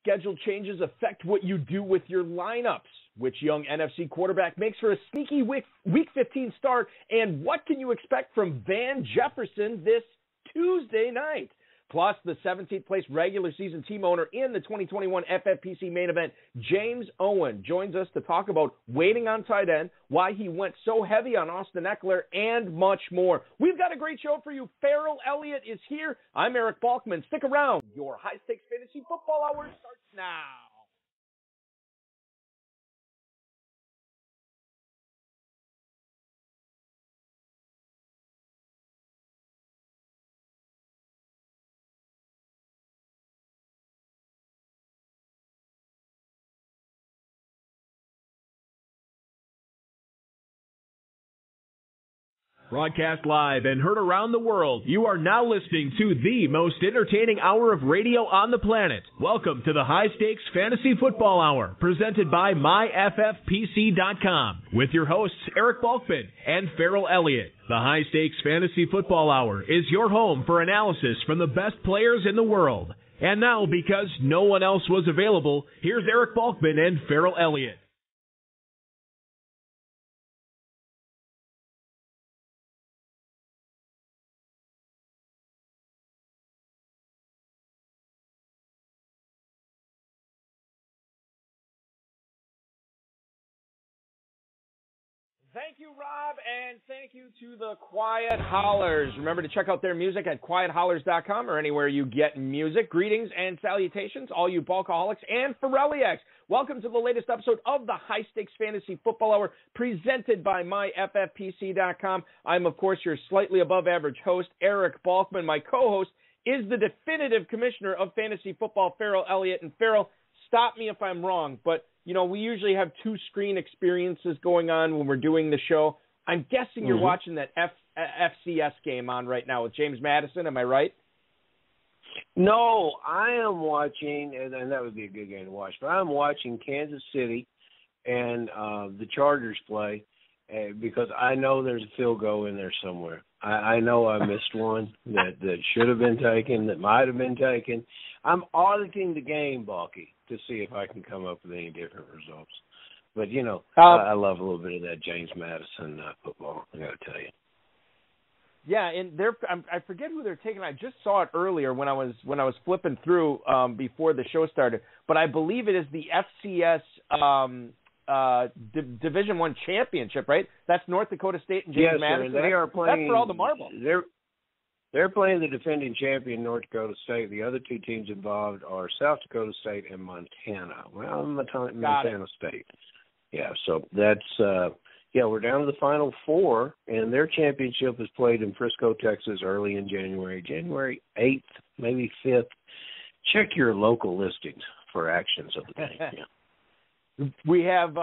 schedule changes affect what you do with your lineups? Which young NFC quarterback makes for a sneaky Week 15 start? And what can you expect from Van Jefferson this Tuesday night? Plus, the 17th place regular season team owner in the 2021 FFPC main event, James Owen, joins us to talk about waiting on tight end, why he went so heavy on Austin Eckler, and much more. We've got a great show for you. Farrell Elliott is here. I'm Eric Balkman. Stick around. Your high-stakes fantasy football hour starts now. Broadcast live and heard around the world, you are now listening to the most entertaining hour of radio on the planet. Welcome to the High Stakes Fantasy Football Hour, presented by MyFFPC.com, with your hosts Eric Balkman and Farrell Elliott. The High Stakes Fantasy Football Hour is your home for analysis from the best players in the world. And now, because no one else was available, here's Eric Balkman and Farrell Elliott. Thank you, Rob, and thank you to the Quiet Hollers. Remember to check out their music at quiethollers.com or anywhere you get music. Greetings and salutations, all you Balkaholics and Farrelliacs. Welcome to the latest episode of the High Stakes Fantasy Football Hour, presented by MyFFPC.com. I'm, of course, your slightly above average host, Eric Balkman. My co-host is the definitive commissioner of fantasy football, Farrell Elliott. And Farrell, stop me if I'm wrong, but you know, we usually have two screen experiences going on when we're doing the show. I'm guessing you're watching that FCS game on right now with James Madison. Am I right? No, I am watching, and that would be a good game to watch, but I'm watching Kansas City and the Chargers play because I know there's a field goal in there somewhere. I know I missed one that should have been taken, that might have been taken. I'm auditing the game, Balky, to see if I can come up with any different results. But, you know, I love a little bit of that James Madison football, I got to tell you. Yeah, and I forget who they're taking. I just saw it earlier when I was flipping through before the show started. But I believe it is the FCS Division I championship, right? That's North Dakota State and James Madison. Sir, they are playing. That's for all the marbles. They're playing the defending champion, North Dakota State. The other two teams involved are South Dakota State and Montana. Well, Montana State. Yeah, so that's we're down to the Final Four, and their championship is played in Frisco, Texas, early in January 8th, maybe 5th. Check your local listings for actions of the game. Yeah. We have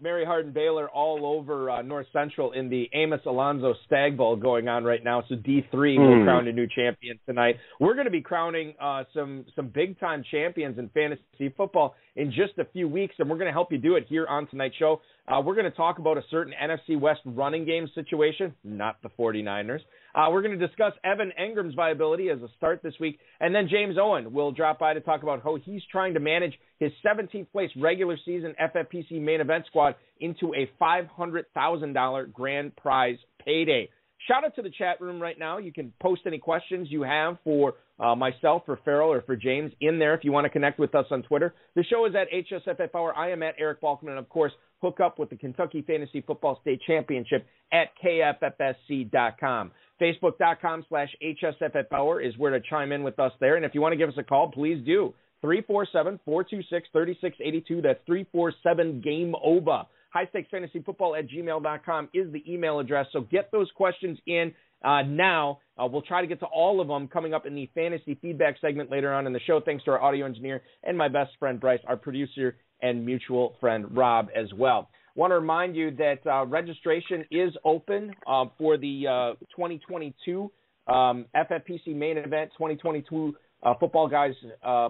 Mary Hardin-Baylor all over North Central in the Amos Alonzo Stag Bowl going on right now. So D3 will crown a new champion tonight. We're going to be crowning some big-time champions in fantasy football in just a few weeks, and we're going to help you do it here on tonight's show. We're going to talk about a certain NFC West running game situation, not the 49ers. We're going to discuss Evan Engram's viability as a start this week. And then James Owen will drop by to talk about how he's trying to manage his 17th place regular season FFPC main event squad into a $500,000 grand prize payday. Shout out to the chat room right now. You can post any questions you have for myself, for Farrell, or for James in there if you want to connect with us on Twitter. The show is at HSFF Hour. I am at Eric Balkman, and, of course, hook up with the Kentucky Fantasy Football State Championship at KFFSC.com. Facebook.com/HSFF Hour is where to chime in with us there. And if you want to give us a call, please do. 347-426-3682. That's 347-GAME-OVA. highstakesfantasyfootball@gmail.com is the email address. So get those questions in now. We'll try to get to all of them coming up in the fantasy feedback segment later on in the show. Thanks to our audio engineer and my best friend, Bryce, our producer and mutual friend, Rob, as well. Want to remind you that registration is open for the 2022 FFPC main event, 2022 Football Guys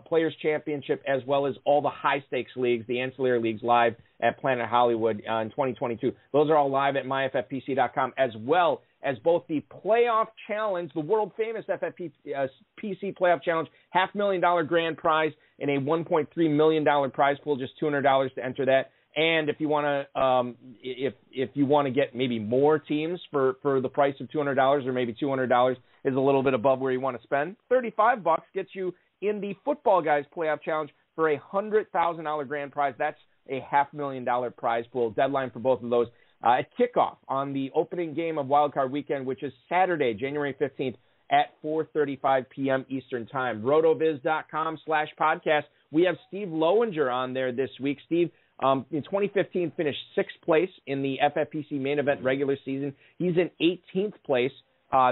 Players Championship, as well as all the high-stakes leagues, the ancillary leagues live at Planet Hollywood in 2022. Those are all live at myffpc.com, as well as both the Playoff Challenge, the world-famous FFPC Playoff Challenge, $500,000 grand prize, and a $1.3 million prize pool, just $200 to enter that. And if you want to, if you want to get maybe more teams for the price of $200, or maybe $200 is a little bit above where you want to spend, $35 gets you in the Football Guys Playoff Challenge for a $100,000 grand prize. That's a $500,000 prize pool. Deadline for both of those at kickoff on the opening game of Wild Card Weekend, which is Saturday, January 15th at 4:35 p.m. Eastern Time. Rotoviz.com/podcast. We have Steve Lowinger on there this week. Steve, in 2015, finished 6th place in the FFPC main event regular season. He's in 18th place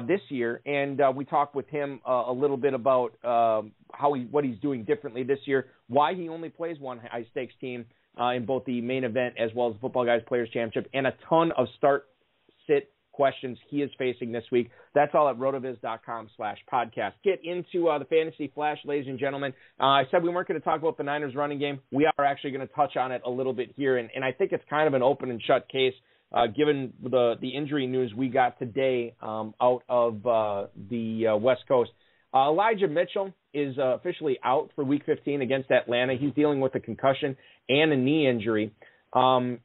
this year, and we talked with him a little bit about what he's doing differently this year, why he only plays one high-stakes team in both the main event as well as the Football Guys Players Championship, and a ton of start-sit questions he is facing this week. That's all at rotoviz.com/podcast. Get into the Fantasy Flash, ladies and gentlemen. I said we weren't going to talk about the Niners running game. We are actually going to touch on it a little bit here, and I think it's kind of an open and shut case given the injury news we got today out of the West Coast. Elijah Mitchell is officially out for Week 15 against Atlanta. He's dealing with a concussion and a knee injury. And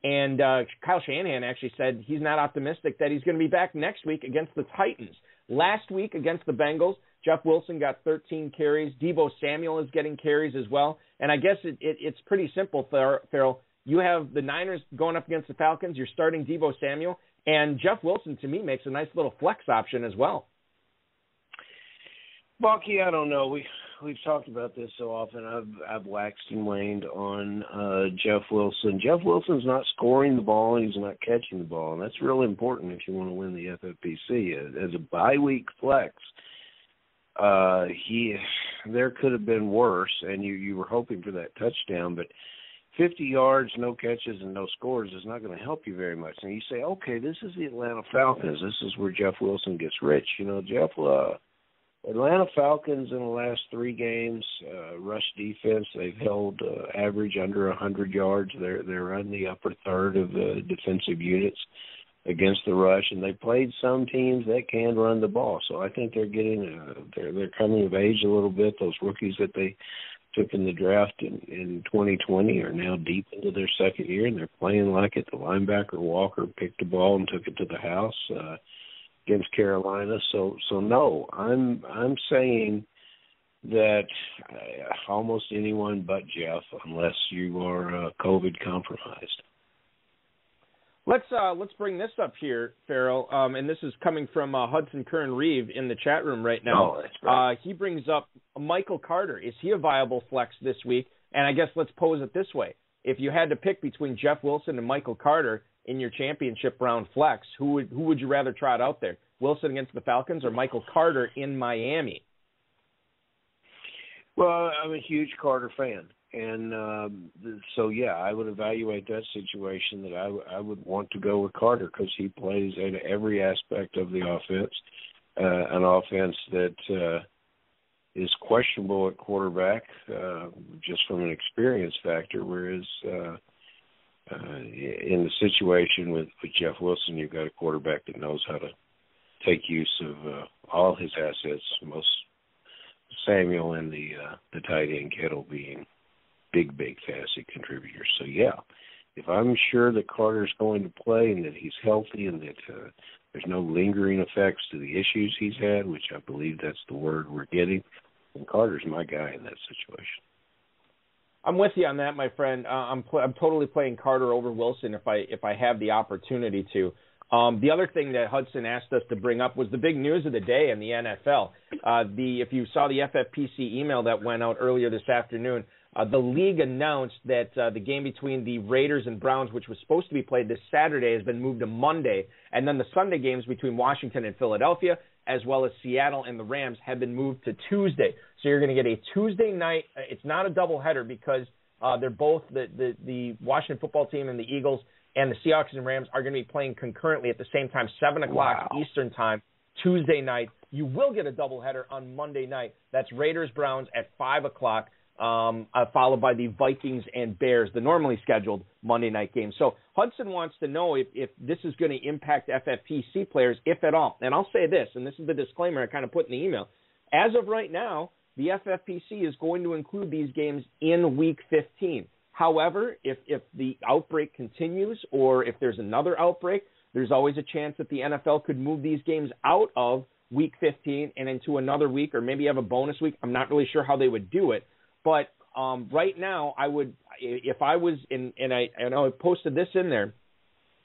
Kyle Shanahan actually said he's not optimistic that he's going to be back next week against the Titans. Last week against the Bengals, Jeff Wilson got 13 carries. Deebo Samuel is getting carries as well. And I guess it's pretty simple, Farrell. You have the Niners going up against the Falcons. You're starting Deebo Samuel. And Jeff Wilson, to me, makes a nice little flex option as well. Bucky, I don't know. We've talked about this so often. I've waxed and waned on Jeff Wilson. Jeff Wilson's not scoring the ball, and he's not catching the ball, and that's really important if you want to win the FFPC. As a bye-week flex, there could have been worse, and you were hoping for that touchdown, but 50 yards, no catches, and no scores is not going to help you very much. And you say, okay, this is the Atlanta Falcons. This is where Jeff Wilson gets rich. Atlanta Falcons in the last 3 games, rush defense, they've held average under 100 yards. They're in the upper third of the defensive units against the rush, and they played some teams that can run the ball. So I think they're getting they're coming of age a little bit. Those rookies that they took in the draft in 2020 are now deep into their second year, and they're playing like it. The linebacker Walker picked the ball and took it to the house against Carolina. So no, I'm saying that almost anyone but Jeff, unless you are COVID compromised. Let's bring this up here, Farrell, and this is coming from Hudson Kern-Reeve in the chat room right now. Oh, that's right. He brings up Michael Carter. Is he a viable flex this week? And I guess let's pose it this way. If you had to pick between Jeff Wilson and Michael Carter in your championship round flex, who would you rather trot out there? Wilson against the Falcons or Michael Carter in Miami? Well, I'm a huge Carter fan. And so, yeah, I would evaluate that situation that I would want to go with Carter because he plays in every aspect of the offense, an offense that is questionable at quarterback just from an experience factor, whereas in the situation with Jeff Wilson, you've got a quarterback that knows how to take use of all his assets, most Samuel and the tight end Kittle being big fantasy contributors. So, yeah, if I'm sure that Carter's going to play and that he's healthy and that there's no lingering effects to the issues he's had, which I believe that's the word we're getting, then Carter's my guy in that situation. I'm with you on that, my friend. I'm totally playing Carter over Wilson if I have the opportunity to. The other thing that Hudson asked us to bring up was the big news of the day in the NFL. If you saw the FFPC email that went out earlier this afternoon, the league announced that the game between the Raiders and Browns, which was supposed to be played this Saturday, has been moved to Monday. And then the Sunday games between Washington and Philadelphia, as well as Seattle and the Rams, have been moved to Tuesday. So you're going to get a Tuesday night. It's not a doubleheader because they're both the Washington football team and the Eagles and the Seahawks and Rams are going to be playing concurrently at the same time, 7 o'clock Eastern time. Tuesday night. You will get a doubleheader on Monday night. That's Raiders-Browns at 5 o'clock, followed by the Vikings and Bears, the normally scheduled Monday night game. So Hudson wants to know if this is going to impact FFPC players, if at all. And I'll say this, and this is the disclaimer I kind of put in the email. As of right now, the FFPC is going to include these games in Week 15. However, if the outbreak continues or if there's another outbreak, there's always a chance that the NFL could move these games out of Week 15 and into another week, or maybe have a bonus week. I'm not really sure how they would do it. But right now, I would, if I was in, and I know I posted this in there,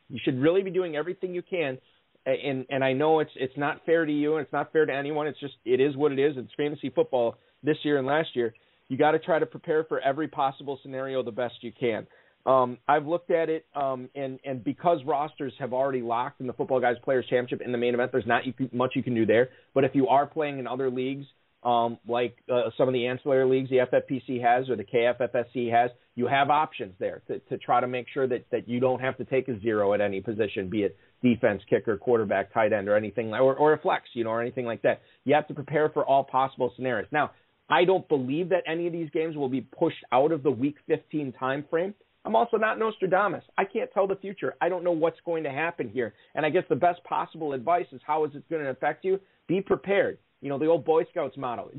you should really be doing everything you can. And I know it's not fair to you and it's not fair to anyone. It is what it is. It's fantasy football this year and last year. You got to try to prepare for every possible scenario the best you can. I've looked at it, and because rosters have already locked in the Football Guys Players Championship in the main event, there's not much you can do there. But if you are playing in other leagues, like some of the ancillary leagues the FFPC has or the KFFSC has, you have options there to try to make sure that you don't have to take a zero at any position, be it defense, kicker, quarterback, tight end, or anything, or a flex, or anything like that. You have to prepare for all possible scenarios. Now, I don't believe that any of these games will be pushed out of the Week 15 time frame. I'm also not Nostradamus. I can't tell the future. I don't know what's going to happen here. And I guess the best possible advice is how is it going to affect you? Be prepared. The old Boy Scouts motto,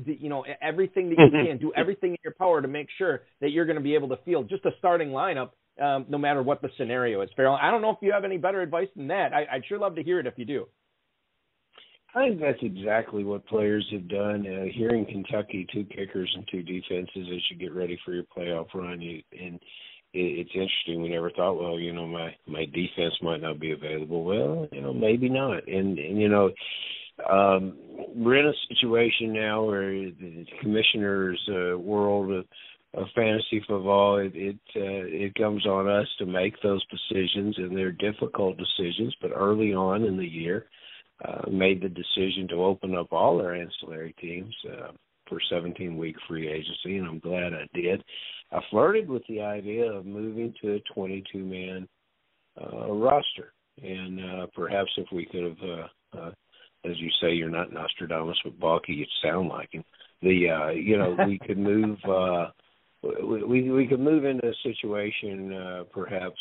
everything that you can, do everything in your power to make sure that you're going to be able to field just a starting lineup no matter what the scenario is. Farrell, I don't know if you have any better advice than that. I'd sure love to hear it if you do. I think that's exactly what players have done. Here in Kentucky, 2 kickers and 2 defenses as you get ready for your playoff run. And it's interesting. We never thought, well, my defense might not be available. Well, maybe not. And we're in a situation now where the commissioner's world of fantasy football, it comes on us to make those decisions, and they're difficult decisions. But early on in the year, made the decision to open up all our ancillary teams for 17-week free agency, and I'm glad I did. I flirted with the idea of moving to a 22-man roster, and perhaps if we could have, as you say, you're not Nostradamus, but Balky, you sound like him. We could move. We could move into a situation, perhaps.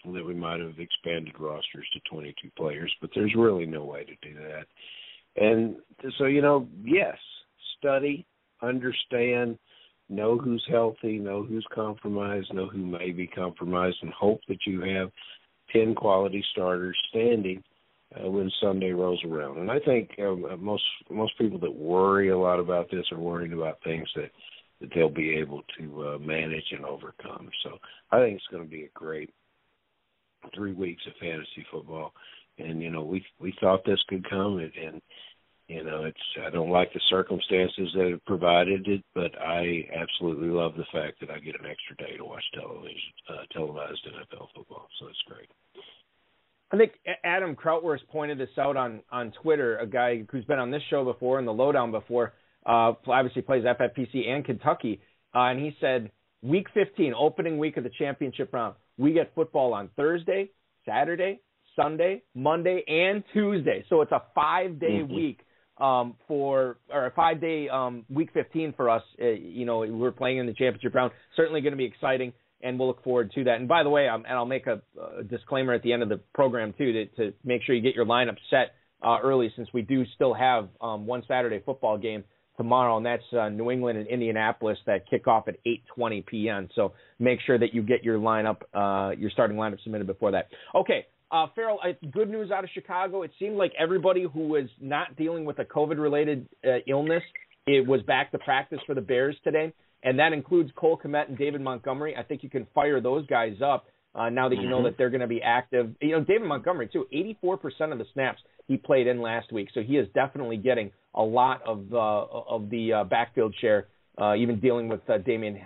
That we might have expanded rosters to 22 players, but there's really no way to do that. And so, yes, study, understand, know who's healthy, know who's compromised, know who may be compromised, and hope that you have 10 quality starters standing when Sunday rolls around. And I think most people that worry a lot about this are worrying about things that they'll be able to manage and overcome. So I think it's going to be a great 3 weeks of fantasy football, and we thought this could come, and I don't like the circumstances that have provided it, but I absolutely love the fact that I get an extra day to watch televised NFL football, so it's great. I think Adam Krautwurst pointed this out on Twitter, a guy who's been on this show before and the Lowdown before, obviously plays FFPC and Kentucky, and he said, Week 15, opening week of the championship round, we get football on Thursday, Saturday, Sunday, Monday, and Tuesday. So it's a 5-day week a 5-day Week 15 for us. We're playing in the championship round. Certainly going to be exciting, and we'll look forward to that. And by the way, I'll make a disclaimer at the end of the program, too, to make sure you get your lineup set early, since we do still have one Saturday football game tomorrow, and that's New England and Indianapolis that kick off at 8:20 p.m. So make sure that you get your lineup, your starting lineup submitted before that. Okay, Farrell, good news out of Chicago. It seemed like everybody who was not dealing with a COVID-related illness, it was back to practice for the Bears today, and that includes Cole Kmet and David Montgomery. I think you can fire those guys up now that you know that they're going to be active. David Montgomery, too, 84% of the snaps he played in last week, so he is definitely getting a lot of the backfield share, even dealing with Damian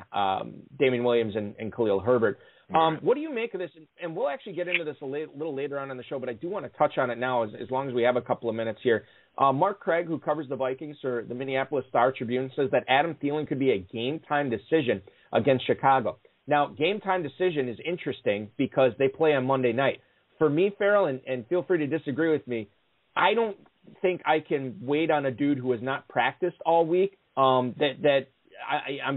Williams and Khalil Herbert. What do you make of this? And we'll actually get into this a little later on in the show, but I do want to touch on it now as long as we have a couple of minutes here. Mark Craig, who covers the Vikings for the Minneapolis Star-Tribune, says that Adam Thielen could be a game-time decision against Chicago. Now, game-time decision is interesting because they play on Monday night. For me, Farrell, and feel free to disagree with me, I don't think I can wait on a dude who has not practiced all week. I'm going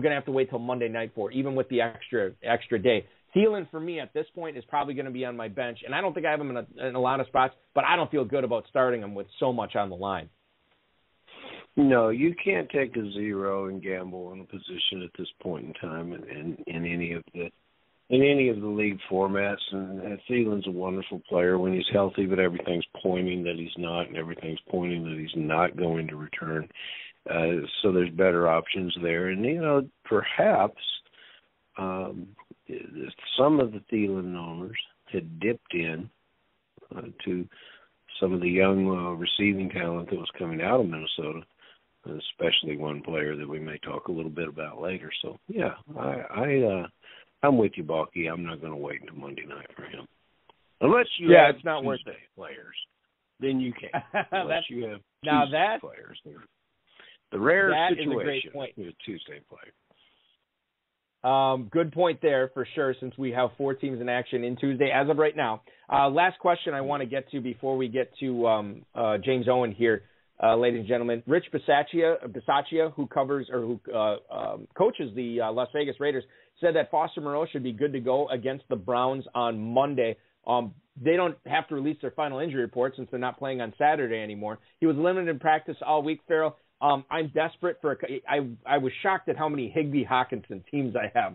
to have to wait till Monday night for, even with the extra day. Thielen, for me, at this point, is probably going to be on my bench, and I don't think I have him in a lot of spots, but I don't feel good about starting him with so much on the line. No, you can't take a zero and gamble on a position at this point in time in any of the league formats. And Thielen's a wonderful player when he's healthy, but everything's pointing that he's not, and everything's pointing that he's not going to return. So there's better options there, and perhaps. Some of the Thielen owners had dipped in to some of the young receiving talent that was coming out of Minnesota, especially one player that we may talk a little bit about later. So, yeah, I'm with you, Balky. I'm not going to wait until Monday night for him. Unless you have it's not Tuesday players, then you can. Unless you have Tuesday players. The rare situation is a great point. With Tuesday players. Good point there for sure, since we have 4 teams in action in Tuesday as of right now. Last question I want to get to before we get to James Owen here, ladies and gentlemen. Rich Bisaccia, who covers or who coaches the Las Vegas Raiders, said that Foster Moreau should be good to go against the Browns on Monday. They don't have to release their final injury report since they're not playing on Saturday anymore. He was limited in practice all week, Farrell. I'm desperate for I was shocked at how many Higbee-Hockenson teams I have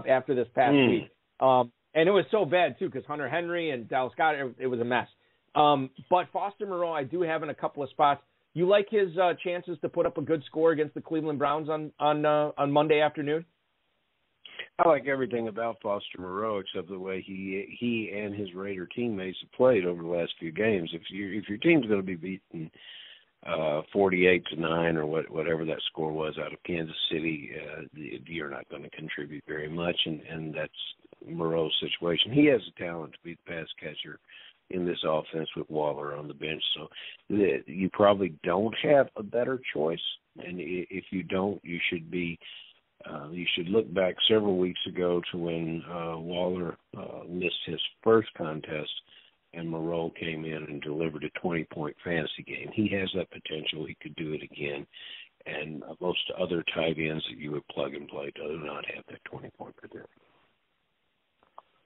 after this past week. And it was so bad, too, because Hunter Henry and Dallas Goedert, it was a mess. But Foster Moreau, I do have in a couple of spots. You like his chances to put up a good score against the Cleveland Browns on Monday afternoon? I like everything about Foster Moreau except the way he and his Raider teammates have played over the last few games. If your team's going to be beaten 48-9 or whatever that score was out of Kansas City, you're not going to contribute very much, and that's Moreau's situation. He has the talent to be the pass catcher in this offense with Waller on the bench, so you probably don't have a better choice, and if you don't, you should look back several weeks ago to when Waller missed his first contest and Monroe came in and delivered a 20-point fantasy game. He has that potential. He could do it again. And most other tight ends that you would plug and play do not have that 20-point potential.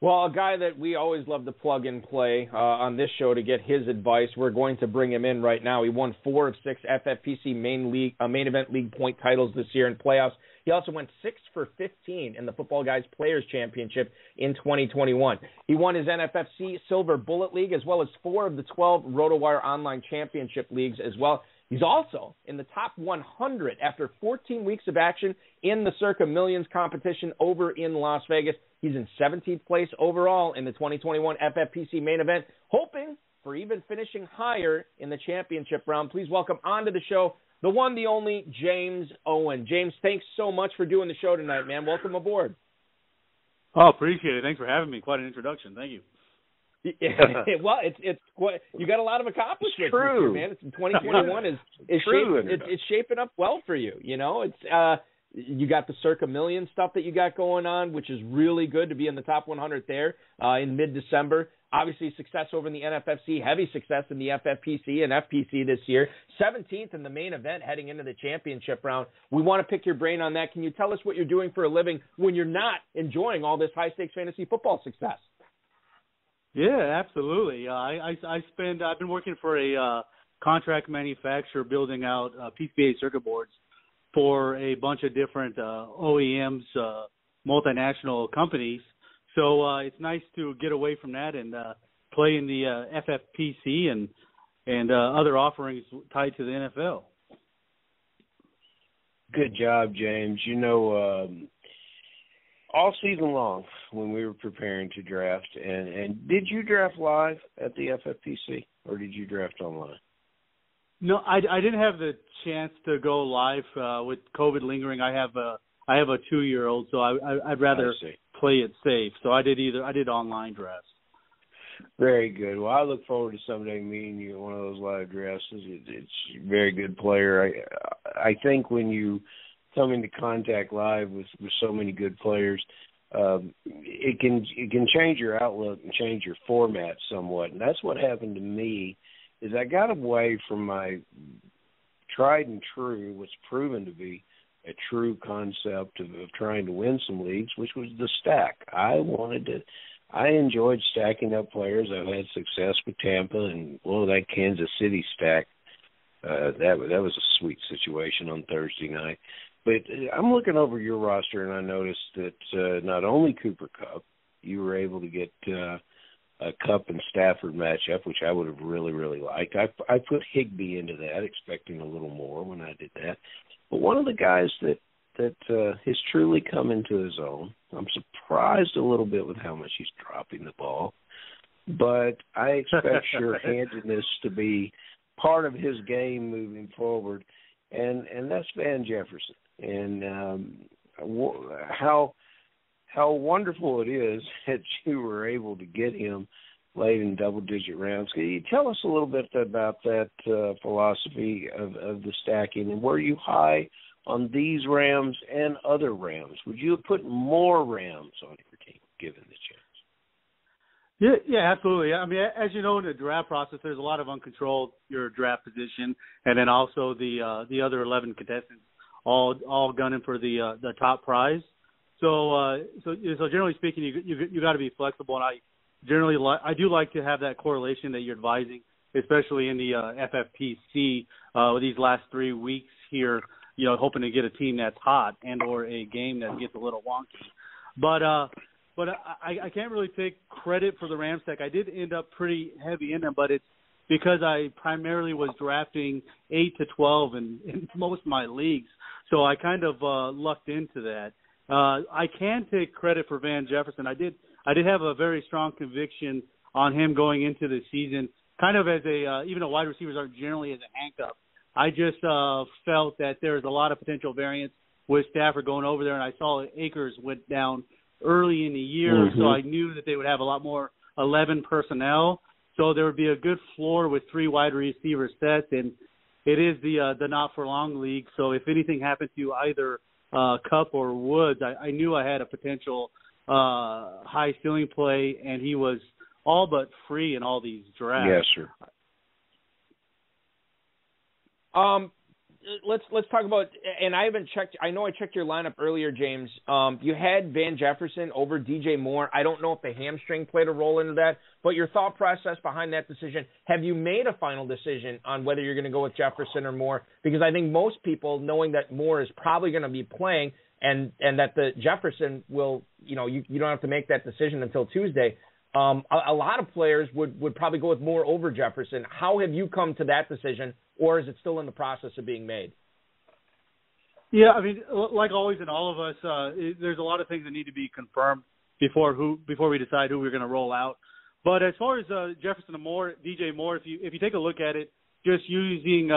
Well, a guy that we always love to plug and play on this show to get his advice, we're going to bring him in right now. He won 4 of 6 FFPC main event league point titles this year in playoffs. He also went 6 for 15 in the Football Guys Players Championship in 2021. He won his NFFC Silver Bullet League as well as 4 of the 12 RotoWire Online Championship Leagues as well. He's also in the top 100 after 14 weeks of action in the Circa Millions competition over in Las Vegas. He's in 17th place overall in the 2021 FFPC main event, hoping for even finishing higher in the championship round. Please welcome onto the show the one, the only, James Owen. James, thanks so much for doing the show tonight, man. Welcome aboard. Oh, appreciate it. Thanks for having me. Quite an introduction. Thank you. Yeah, well, it's quite, you got a lot of accomplishments this year, man. It's 2021 it's shaping up well for you. You know, it's you got the Circa Million stuff that you got going on, which is really good to be in the top 100 there in mid-December. Obviously, success over in the NFFC, heavy success in the FFPC and FPC this year. 17th in the main event heading into the championship round. We want to pick your brain on that. Can you tell us what you're doing for a living when you're not enjoying all this high-stakes fantasy football success? Yeah, absolutely. I've been working for a contract manufacturer building out PCBA circuit boards for a bunch of different OEMs, multinational companies. So it's nice to get away from that and play in the FFPC and other offerings tied to the NFL. Good job, James. You know, all season long when we were preparing to draft, and did you draft live at the FFPC or did you draft online? No, I didn't have the chance to go live with COVID lingering. I have a 2-year-old, so I'd rather play it safe. So I did online drafts. Very good. Well, I look forward to someday meeting you at one of those live drafts. It's a very good player. I think when you come into contact live with so many good players, it can change your outlook and change your format somewhat. And that's what happened to me is I got away from my tried and true, what's proven to be a true concept of trying to win some leagues, which was the stack. I enjoyed stacking up players. I've had success with Tampa, and that Kansas City stack, that was a sweet situation on Thursday night. But I'm looking over your roster, and I noticed that not only Cooper Kupp, you were able to get a Kupp and Stafford matchup, which I would have really, really liked. I put Higbee into that, expecting a little more when I did that. But one of the guys that has truly come into his own, I'm surprised a little bit with how much he's dropping the ball, but I expect sure-handedness to be part of his game moving forward, and that's Van Jefferson. And how wonderful it is that you were able to get him late in double-digit rounds. Can you tell us a little bit about that philosophy of the stacking, and were you high on these Rams and other Rams? Would you have put more Rams on your team given the chance? Yeah, absolutely. I mean, as you know, in the draft process, there's a lot of uncontrolled your draft position, and then also the other 11 contestants all gunning for the top prize. So generally speaking, you got to be flexible, and I do like to have that correlation that you're advising, especially in the FFPC with these last 3 weeks here. Hoping to get a team that's hot and or a game that gets a little wonky. But I can't really take credit for the Rams stack. I did end up pretty heavy in them, but it's because I primarily was drafting 8 to 12 in most of my leagues. So I kind of lucked into that. I can take credit for Van Jefferson. I did have a very strong conviction on him going into the season, kind of as even though wide receivers aren't generally as a handcuff. I just felt that there was a lot of potential variance with Stafford going over there, and I saw Akers went down early in the year, so I knew that they would have a lot more 11 personnel. So there would be a good floor with 3 wide receiver sets, and it is the not-for-long league. So if anything happened to either Kupp or Woods, I knew I had a potential high ceiling play, and he was all but free in all these drafts. Yes, sir. Let's talk about, and I haven't checked. I know I checked your lineup earlier, James. You had Van Jefferson over DJ Moore. I don't know if the hamstring played a role into that, but your thought process behind that decision. Have you made a final decision on whether you're going to go with Jefferson or Moore? Because I think most people, knowing that Moore is probably going to be playing, and that the Jefferson will, you don't have to make that decision until Tuesday. A lot of players would probably go with Moore over Jefferson. How have you come to that decision, or is it still in the process of being made? Yeah, I mean, like always in all of us, there's a lot of things that need to be confirmed before we decide who we're going to roll out. But as far as Jefferson and Moore, DJ Moore, if you take a look at it, just using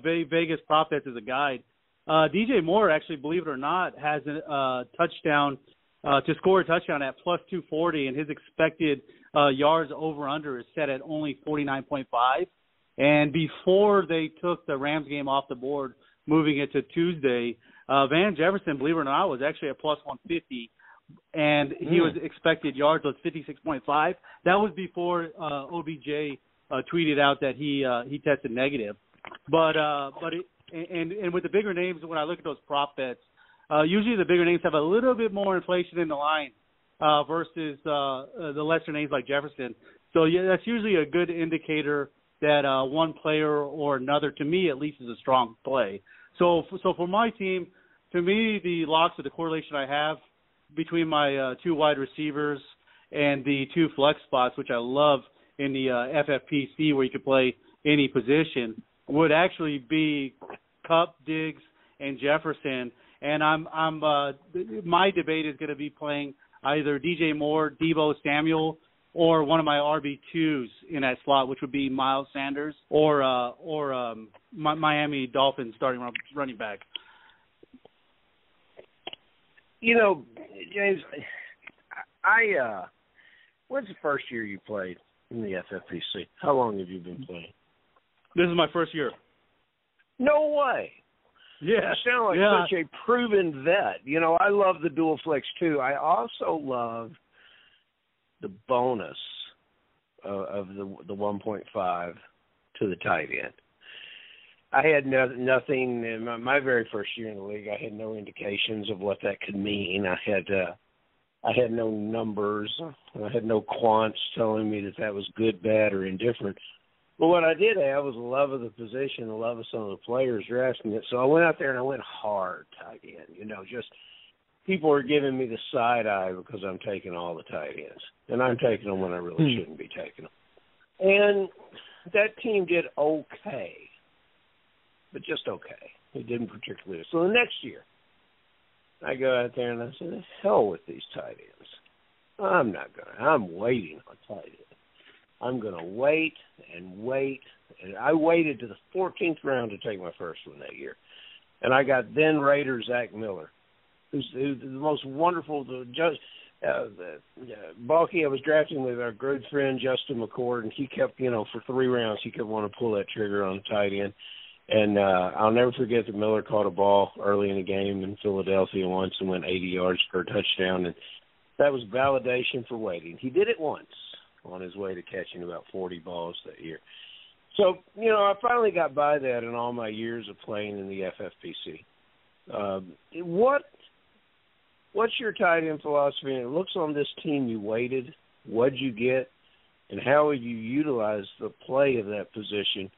Vegas prop bets as a guide, DJ Moore actually, believe it or not, has a touchdown to score a touchdown at plus 240, and his expected yards over under is set at only 49.5. And before they took the Rams game off the board, moving it to Tuesday, Van Jefferson, believe it or not, was actually at plus 150, and he was expected yards was 56.5. That was before OBJ tweeted out that he tested negative. But with the bigger names, when I look at those prop bets, usually the bigger names have a little bit more inflation in the line versus the lesser names like Jefferson. So yeah, that's usually a good indicator that one player or another, to me at least, is a strong play. So for my team, to me, the locks of the correlation I have between my 2 wide receivers and the 2 flex spots, which I love in the FFPC where you could play any position, would actually be Kupp, Diggs, and Jefferson. And my debate is going to be playing either DJ Moore, Deebo Samuel, or one of my RB2s in that slot, which would be Miles Sanders or Miami Dolphins starting running back. James, when's the first year you played in the FFPC? How long have you been playing? This is my first year. No way. Yeah. You sound like such a proven vet. I love the dual flex too. I also love the bonus of the 1.5 to the tight end. I had nothing in my very first year in the league. I had no indications of what that could mean. I had no numbers. I had no quants telling me that was good, bad, or indifferent. But what I did have was a love of the position, a love of some of the players drafting it. So I went out there and I went hard tight end. Just people are giving me the side eye because I'm taking all the tight ends. And I'm taking them when I really shouldn't be taking them. And that team did okay, but just okay. It didn't particularly. So the next year, I go out there and I say, the hell with these tight ends. I'm waiting on tight ends. I'm going to wait and wait. And I waited to the 14th round to take my first one that year. And I got then Raider Zach Miller, who's the most wonderful Balky. I was drafting with our good friend Justin McCord, and he kept, for 3 rounds, he kept wanting to pull that trigger on the tight end. And I'll never forget that Miller caught a ball early in the game in Philadelphia once and went 80 yards for a touchdown. And that was validation for waiting. He did it once on his way to catching about 40 balls that year. So, I finally got by that in all my years of playing in the FFPC. What's your tight end philosophy? And it looks on this team you waited. What'd you get? And how would you utilize the play of that position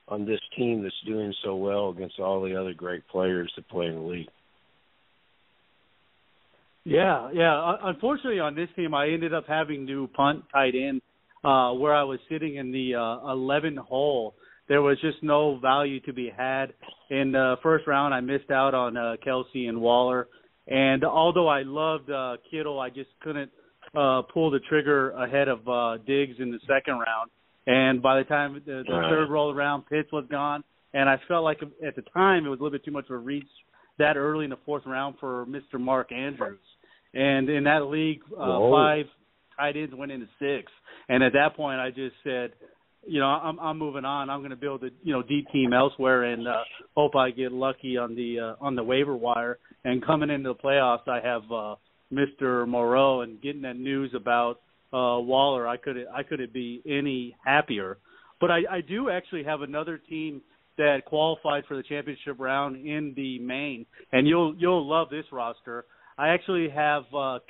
on this team that's doing so well against all the other great players that play in the league? Yeah. Unfortunately, on this team, I ended up having to punt tight end where I was sitting in the 11 hole. There was just no value to be had. In the first round, I missed out on Kelsey and Waller. And although I loved Kittle, I just couldn't pull the trigger ahead of Diggs in the second round. And by the time the third roll around, Pitts was gone. And I felt like at the time it was a little bit too much of a reach that early in the fourth round for Mr. Mark Andrews. And in that league, 5 tight ends went into 6. And at that point, I just said, I'm moving on. I'm going to build a deep team elsewhere and hope I get lucky on the waiver wire. And coming into the playoffs, I have Mr. Monroe, and getting that news about Waller, I couldn't be any happier. But I do actually have another team that qualified for the championship round in the main, and you'll love this roster. I actually have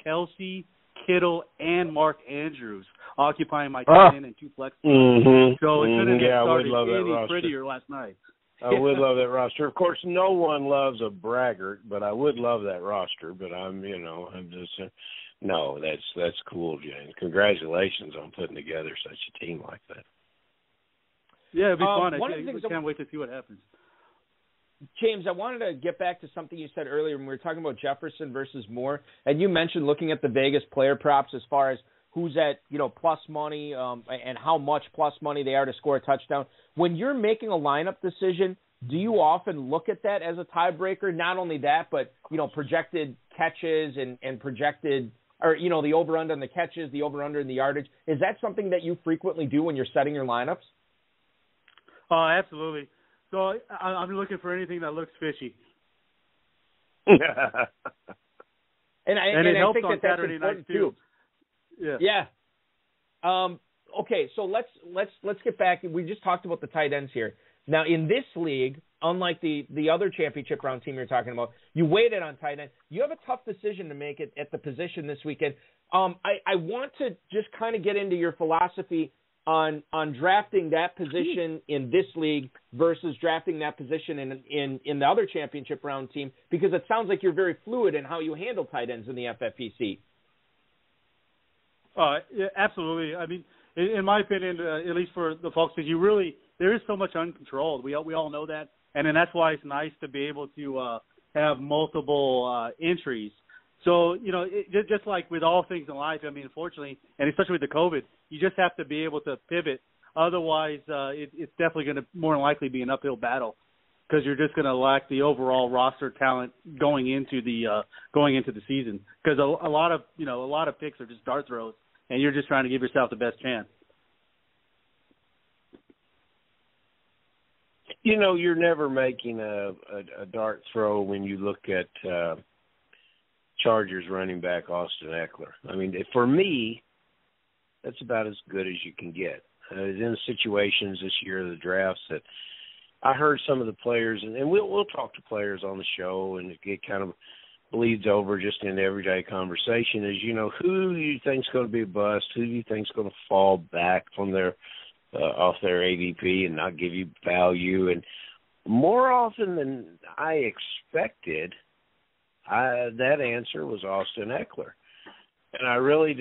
Kelsey, Kittle, and Mark Andrews occupying my tight end and 2 flex. Mm-hmm. So it couldn't have started any prettier last night. I would love that roster. Of course, no one loves a braggart, but I would love that roster. But I'm just no, that's cool, James. Congratulations on putting together such a team like that. Yeah, it'd be fun. I can't wait to see what happens. James, I wanted to get back to something you said earlier when we were talking about Jefferson versus Moore, and you mentioned looking at the Vegas player props as far as who's at plus money and how much plus money they are to score a touchdown. When you're making a lineup decision, do you often look at that as a tiebreaker? Not only that, but projected catches and projected, or the over/under on the catches, the over/under in the yardage. Is that something that you frequently do when you're setting your lineups? Oh, absolutely. So I'm looking for anything that looks fishy. and it I helps think on that's Saturday night too. Yeah. Okay, so let's get back. We just talked about the tight ends here. Now, in this league, unlike the other championship round team you're talking about, you waited on tight end. You have a tough decision to make it at the position this weekend. I want to just kind of get into your philosophy on drafting that position in this league versus drafting that position in the other championship round team, because it sounds like you're very fluid in how you handle tight ends in the FFPC. Yeah, absolutely. I mean, in my opinion, at least for the folks, there is so much uncontrolled. We all know that, and then that's why it's nice to be able to have multiple entries. So, just like with all things in life, I mean, unfortunately, and especially with the COVID, you just have to be able to pivot. Otherwise, it's definitely going to more than likely be an uphill battle, because you're just going to lack the overall roster talent going into the season. Because a lot of picks are just dart throws, and you're just trying to give yourself the best chance. You're never making a dart throw when you look at Chargers running back Austin Eckler. I mean, for me, that's about as good as you can get. in situations this year, the drafts, that I heard some of the players, and we'll talk to players on the show, and it kind of bleeds over just in everyday conversation, is, who do you think's going to be a bust? Who do you think's going to fall back from their off their ADP and not give you value? And more often than I expected, that answer was Austin Eckler. And I really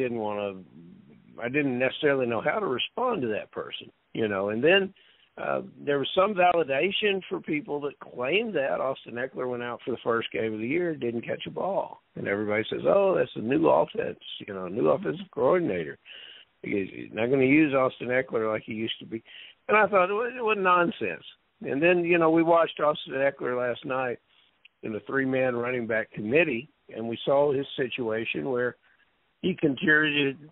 I didn't necessarily know how to respond to that person, And then there was some validation for people that claimed that Austin Eckler went out for the first game of the year, didn't catch a ball. And everybody says, oh, that's a new offense, new offensive coordinator. He's not going to use Austin Eckler like he used to be. And I thought it was nonsense. And then, we watched Austin Eckler last night in the 3-man running back committee, and we saw his situation where he contributed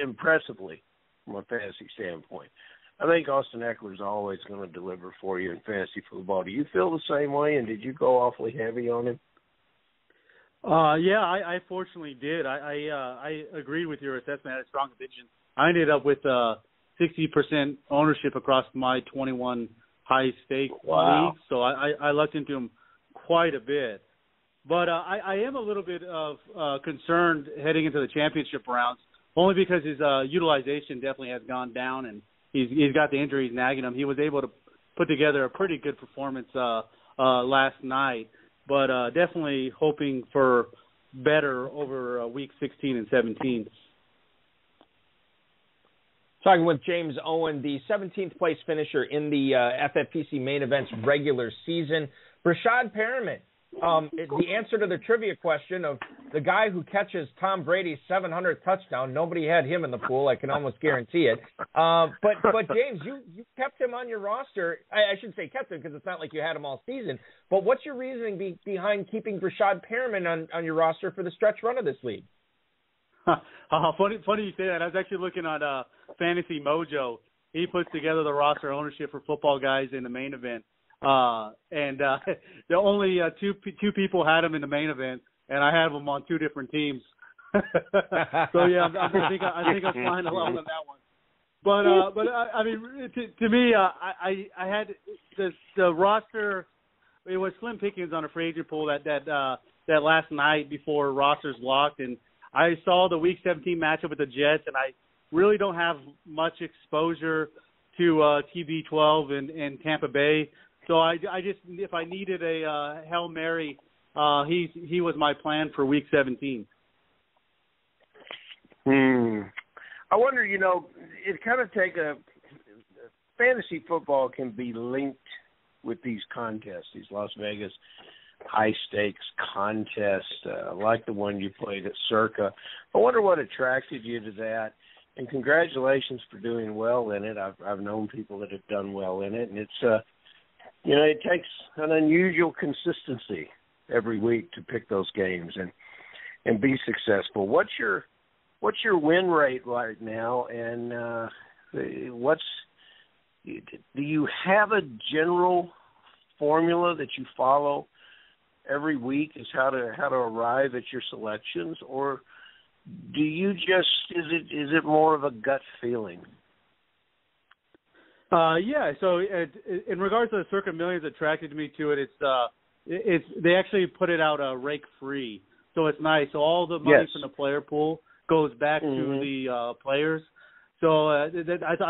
impressively from a fantasy standpoint. I think Austin Eckler is always going to deliver for you in fantasy football. Do you feel the same way, and did you go awfully heavy on him? Yeah, I fortunately did. I agreed with your assessment. I had a strong conviction. I ended up with 60% ownership across my 21 high-stake leagues, so I lucked into him quite a bit. But I am a little bit of concerned heading into the championship rounds, only because his utilization definitely has gone down, and he's got the injuries nagging him. He was able to put together a pretty good performance last night, but definitely hoping for better over week 16 and 17. Talking with James Owen, the 17th place finisher in the FFPC main event's regular season. Brashad Perriman, the answer to the trivia question of the guy who catches Tom Brady's 700th touchdown, nobody had him in the pool. I can almost guarantee it. But James, you kept him on your roster. I shouldn't say kept him because it's not like you had him all season. But what's your reasoning behind keeping Brashad Perriman on your roster for the stretch run of this league? Funny you say that. I was actually looking on Fantasy Mojo. He puts together the roster ownership for football guys in the main event. And the only two people had him in the main event, and I have them on two different teams. So yeah, I think I'm flying along on that one. But I mean, to me, I had the roster. It was slim pickings on a free agent pool that last night before rosters locked, and I saw the Week 17 matchup with the Jets, and I really don't have much exposure to TB12 and Tampa Bay. So I just, if I needed a Hail Mary, he was my plan for Week 17. I wonder, it kind of fantasy football can be linked with these contests, these Las Vegas high-stakes contests, like the one you played at Circa. I wonder what attracted you to that, and congratulations for doing well in it. I've known people that have done well in it, and it's it takes an unusual consistency every week to pick those games and be successful. What's your win rate right now, and do you have a general formula that you follow every week as how to arrive at your selections, or do you is it more of a gut feeling? Yeah. So in regards to the Circa Millions, attracted me to it. It's they actually put it out rake free, so it's nice. So all the money from the player pool goes back to the players. So I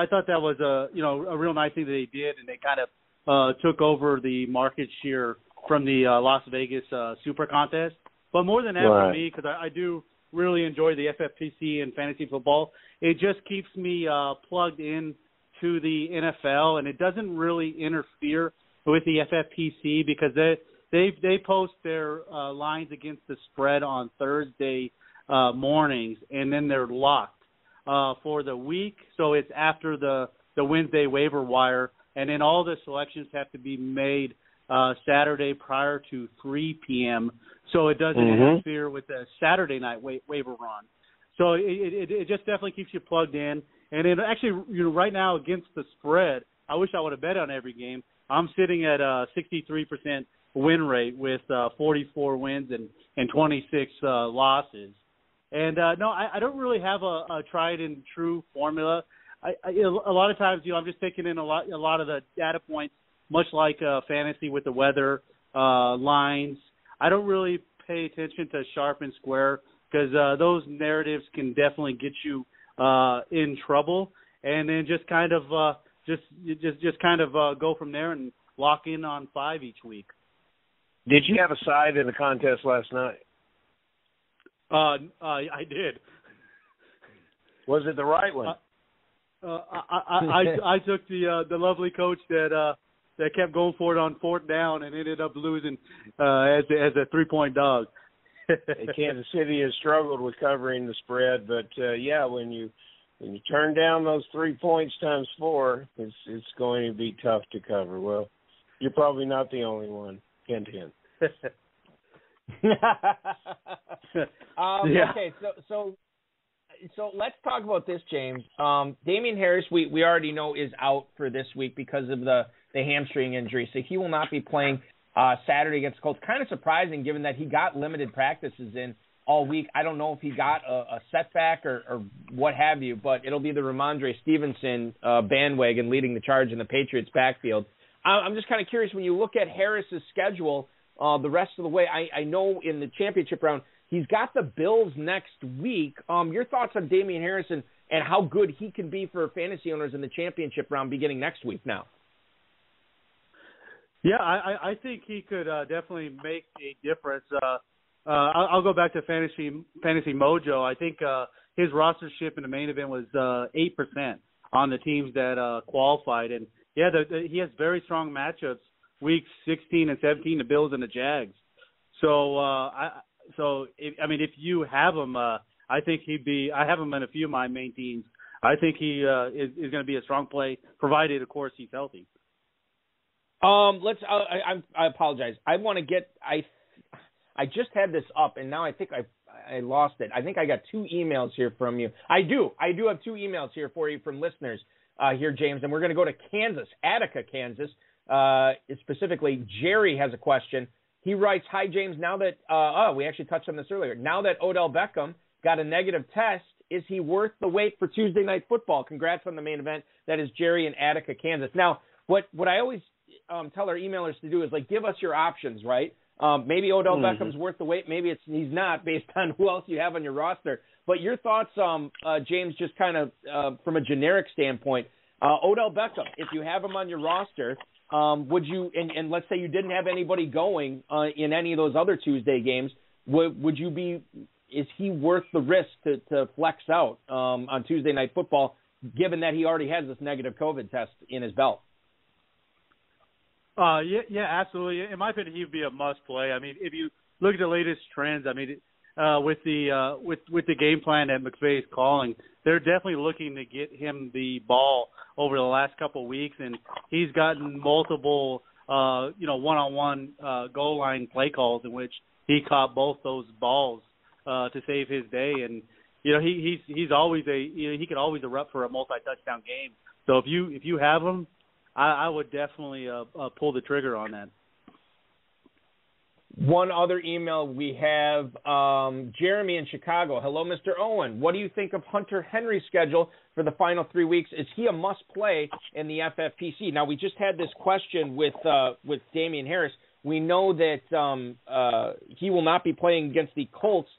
thought that was a real nice thing that they did, and they kind of took over the market share from the Las Vegas Super Contest. But more than that for me, because I do really enjoy the FFPC and fantasy football, it just keeps me plugged in to the NFL, and it doesn't really interfere with the FFPC because they post their lines against the spread on Thursday mornings, and then they're locked for the week. So it's after the Wednesday waiver wire, and then all the selections have to be made Saturday prior to 3 p.m. so it doesn't interfere with the Saturday night waiver run. So it just definitely keeps you plugged in. And then actually, right now against the spread, I wish I would have bet on every game. I'm sitting at a 63% win rate with 44 wins and 26 losses. And no, I don't really have a tried and true formula. a lot of times, I'm just taking in a lot of the data points, much like fantasy with the weather, lines. I don't really pay attention to sharp and square because those narratives can definitely get you in trouble. And then just kind of go from there and lock in on 5 each week. Did you have a side in the contest last night? I did. Was it the right one? I took the lovely coach that kept going for it on 4th down and ended up losing as a 3-point dog. Kansas City has struggled with covering the spread, but when you turn down those 3 points times 4, it's going to be tough to cover. Well, you're probably not the only one. Hint, hint. Okay, so let's talk about this, James. Damian Harris, we already know is out for this week because of the hamstring injury, so he will not be playing Saturday against the Colts. Kind of surprising given that he got limited practices in all week. I don't know if he got a setback or what have you, but it'll be the Ramondre Stevenson bandwagon leading the charge in the Patriots backfield. I'm just kind of curious, when you look at Harris's schedule the rest of the way, I know in the championship round he's got the Bills next week. Your thoughts on Damian Harris and how good he can be for fantasy owners in the championship round beginning next week now? Yeah, I think he could definitely make a difference. I'll go back to Fantasy Mojo. I think his rostership in the main event was 8% on the teams that qualified. And, yeah, he has very strong matchups, weeks 16 and 17, the Bills and the Jags. If you have him, I think I have him in a few of my main teams. I think he is going to be a strong play, provided, of course, he's healthy. I apologize. I want to get I just had this up, and now I think I lost it. I think I got 2 emails here from you. I do have 2 emails here for you from listeners here, James, and we're going to go to Kansas, Attica, Kansas. Specifically, Jerry has a question. He writes, "Hi, James. Now that we actually touched on this earlier. Now that Odell Beckham got a negative test, is he worth the wait for Tuesday Night Football? Congrats on the main event." That is Jerry in Attica, Kansas. Now, what I always tell our emailers to do is give us your options, right? Maybe Odell Beckham's worth the wait. Maybe he's not, based on who else you have on your roster. But your thoughts, James, just kind of from a generic standpoint, Odell Beckham, if you have him on your roster, would you? And let's say you didn't have anybody going in any of those other Tuesday games, would you be? Is he worth the risk to flex out on Tuesday Night Football, given that he already has this negative COVID test in his belt? Yeah, absolutely. In my opinion, he would be a must play. I mean, if you look at the latest trends, I mean, with the game plan that McVay is calling, they're definitely looking to get him the ball over the last couple of weeks, and he's gotten multiple, one-on-one goal line play calls in which he caught both those balls to save his day. And he's always he could always erupt for a multi-touchdown game. So if you have him, I would definitely pull the trigger on that. One other email we have, Jeremy in Chicago. Hello, Mr. Owen. What do you think of Hunter Henry's schedule for the final 3 weeks? Is he a must-play in the FFPC? Now, we just had this question with Damian Harris. We know that he will not be playing against the Colts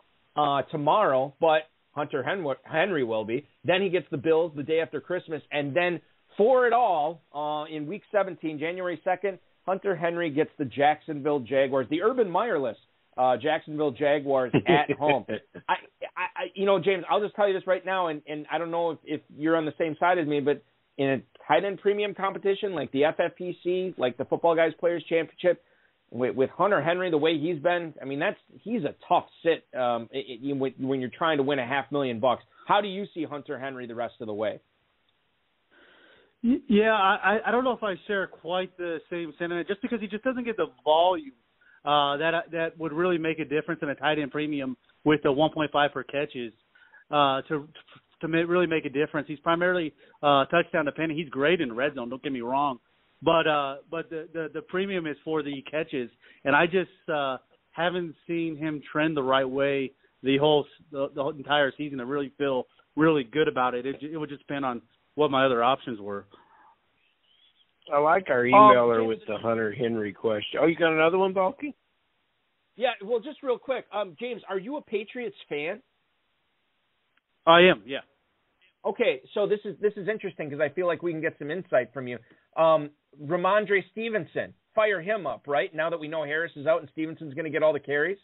tomorrow, but Hunter Henry will be. Then he gets the Bills the day after Christmas, and then for it all, in Week 17, January 2nd, Hunter Henry gets the Jacksonville Jaguars, the Urban Meyerless Jacksonville Jaguars at home. James, I'll just tell you this right now, and I don't know if you're on the same side as me, but in a tight end premium competition like the FFPC, like the Football Guys Players Championship, with Hunter Henry the way he's been, I mean, he's a tough sit when you're trying to win $500,000. How do you see Hunter Henry the rest of the way? Yeah, I don't know if I share quite the same sentiment, just because he just doesn't get the volume that would really make a difference in a tight end premium with the 1.5 per catches to really make a difference. He's primarily touchdown dependent. He's great in the red zone, don't get me wrong, but the premium is for the catches, and I just haven't seen him trend the right way the whole entire season to really feel really good about it. It would just depend on what my other options were. I like our emailer with the Hunter Henry question. Oh, you got another one, Balky? Yeah, well, just real quick. James, are you a Patriots fan? I am, yeah. Okay, so this is interesting because I feel like we can get some insight from you. Ramondre Stevenson, fire him up, right? Now that we know Harris is out and Stevenson's going to get all the carries?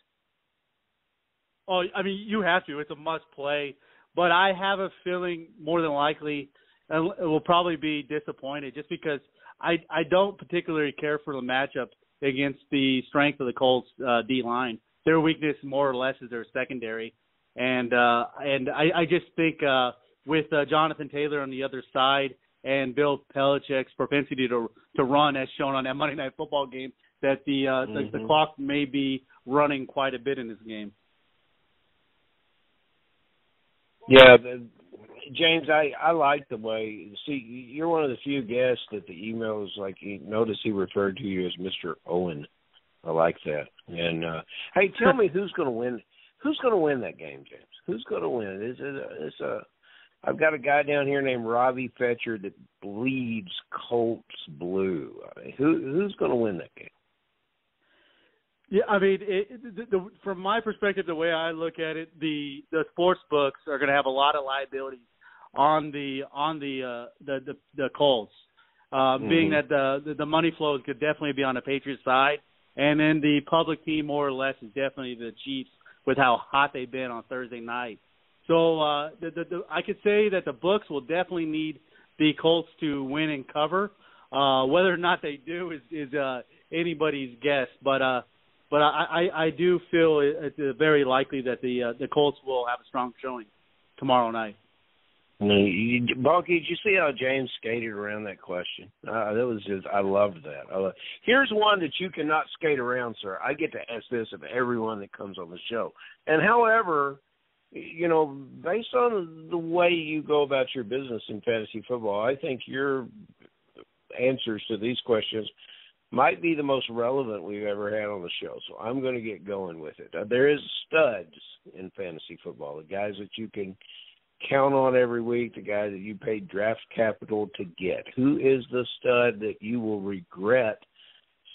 Oh, I mean, you have to. It's a must play. But I have a feeling more than likely it will probably be disappointed just because I don't particularly care for the matchup against the strength of the Colts D-line. Their weakness more or less is their secondary. And I just think with Jonathan Taylor on the other side and Bill Belichick's propensity to run, as shown on that Monday Night Football game, that the clock may be running quite a bit in this game. Yeah, James, I like the way. See, you're one of the few guests that the emails notice he referred to you as Mr. Owen. I like that. And hey, tell me who's going to win. Who's going to win that game, James? Who's going to win? I've got a guy down here named Robbie Fetcher that bleeds Colts blue. I mean, who's going to win that game? Yeah, I mean, from my perspective, the way I look at it, the sports books are going to have a lot of liabilities on the Colts, being that the money flows could definitely be on the Patriots side, and then the public team more or less is definitely the Chiefs with how hot they've been on Thursday night. So I could say that the books will definitely need the Colts to win and cover. Whether or not they do is anybody's guess, but I do feel it's very likely that the Colts will have a strong showing tomorrow night. Balky, did you see how James skated around that question? That was just, I loved that. Here's one that you cannot skate around, sir. I get to ask this of everyone that comes on the show. And however, you know, based on the way you go about your business in fantasy football, I think your answers to these questions might be the most relevant we've ever had on the show. So I'm going to get going with it. There is studs in fantasy football, the guys that you can count on every week, the guy that you paid draft capital to get. Who is the stud that you will regret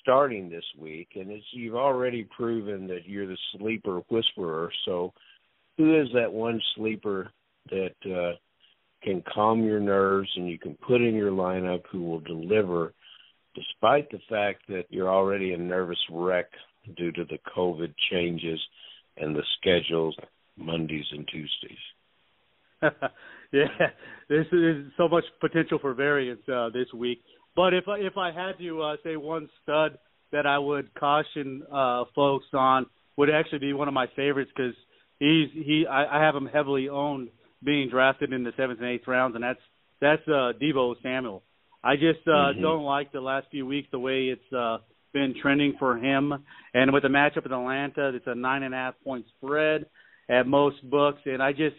starting this week? And you've already proven that you're the sleeper whisperer. So who is that one sleeper that can calm your nerves and you can put in your lineup who will deliver despite the fact that you're already a nervous wreck due to the COVID changes and the schedules Mondays and Tuesdays? Yeah, there's so much potential for variance this week. But if I had to say one stud that I would caution folks on, would actually be one of my favorites because I have him heavily owned, being drafted in the 7th and 8th rounds, and that's Deebo Samuel. I just don't like the last few weeks the way it's been trending for him, and with the matchup in Atlanta, it's a 9.5 point spread at most books, and I just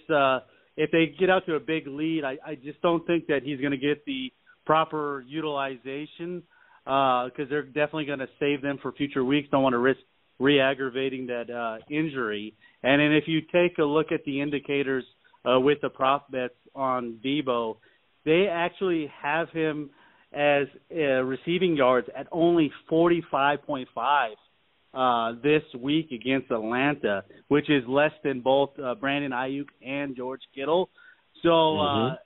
if they get out to a big lead, I just don't think that he's going to get the proper utilization because they're definitely going to save them for future weeks. Don't want to risk re-aggravating that injury. And then if you take a look at the indicators with the prop bets on Deebo, they actually have him as receiving yards at only 45.5 this week against Atlanta, which is less than both Brandon Ayuk and George Kittle. So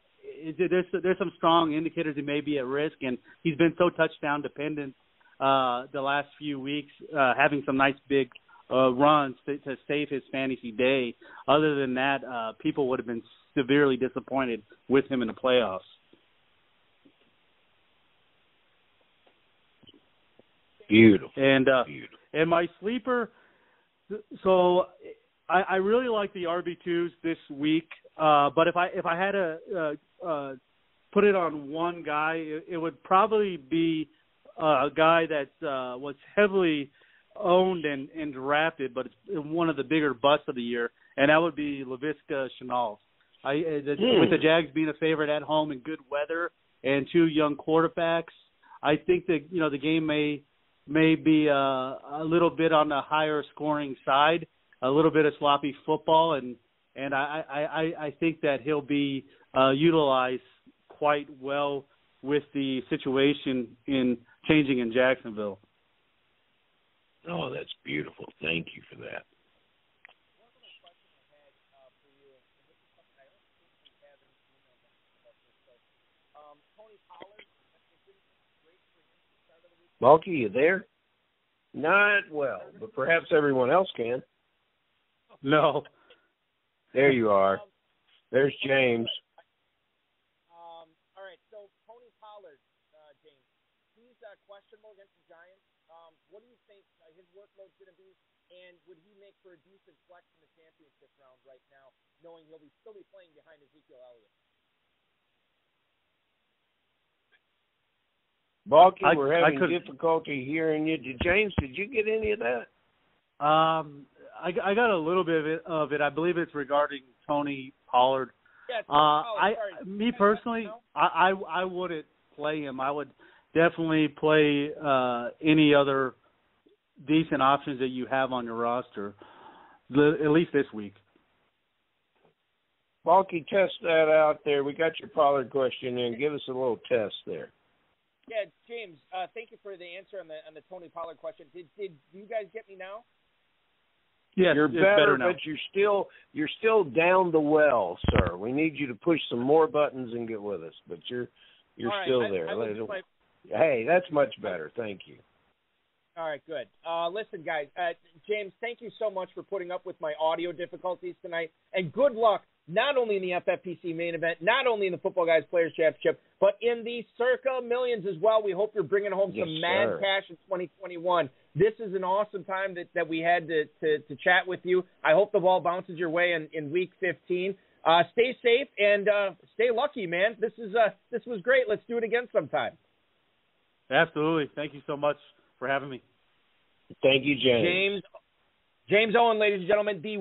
there's some strong indicators he may be at risk, and he's been so touchdown dependent the last few weeks, having some nice big runs to save his fantasy day. Other than that, people would have been severely disappointed with him in the playoffs. Beautiful. And my sleeper, so I really like the RB2s this week. But if I had to put it on one guy, it would probably be a guy that was heavily owned and drafted, but it's one of the bigger busts of the year, and that would be Laviska Shenault. With the Jags being a favorite at home in good weather and two young quarterbacks, I think that the game may be a little bit on the higher scoring side, a little bit of sloppy football, and I think that he'll be utilized quite well with the situation changing in Jacksonville. Oh, that's beautiful. Thank you for that. Balky, you there? Not well, but perhaps everyone else can. No. There you are. There's James. All right, so Tony Pollard, James, he's questionable against the Giants. What do you think his workload's going to be, and would he make for a decent flex in the championship round right now, knowing he'll still be playing behind Ezekiel Elliott? Balky, we're having difficulty hearing you. James, did you get any of that? I got a little bit of it. I believe it's regarding Tony Pollard. Yeah, Pollard, me personally, I wouldn't play him. I would definitely play any other decent options that you have on your roster, at least this week. Balky, test that out there. We got your Pollard question in. Give us a little test there. Yeah, James, thank you for the answer on the Tony Pollard question. Did you guys get me now? Yes, you're better now. But you're still down the well, sir. We need you to push some more buttons and get with us. But you're right, still there. Hey, that's much better. Thank you. All right, good. Listen, guys, James, thank you so much for putting up with my audio difficulties tonight, and good luck not only in the FFPC main event, not only in the Football Guys Players Championship, but in the Circa Millions as well. We hope you're bringing home some mad cash in 2021. This is an awesome time that we had to chat with you. I hope the ball bounces your way in Week 15. Stay safe and stay lucky, man. This was great. Let's do it again sometime. Absolutely. Thank you so much for having me. Thank you, James. James Owen, ladies and gentlemen, the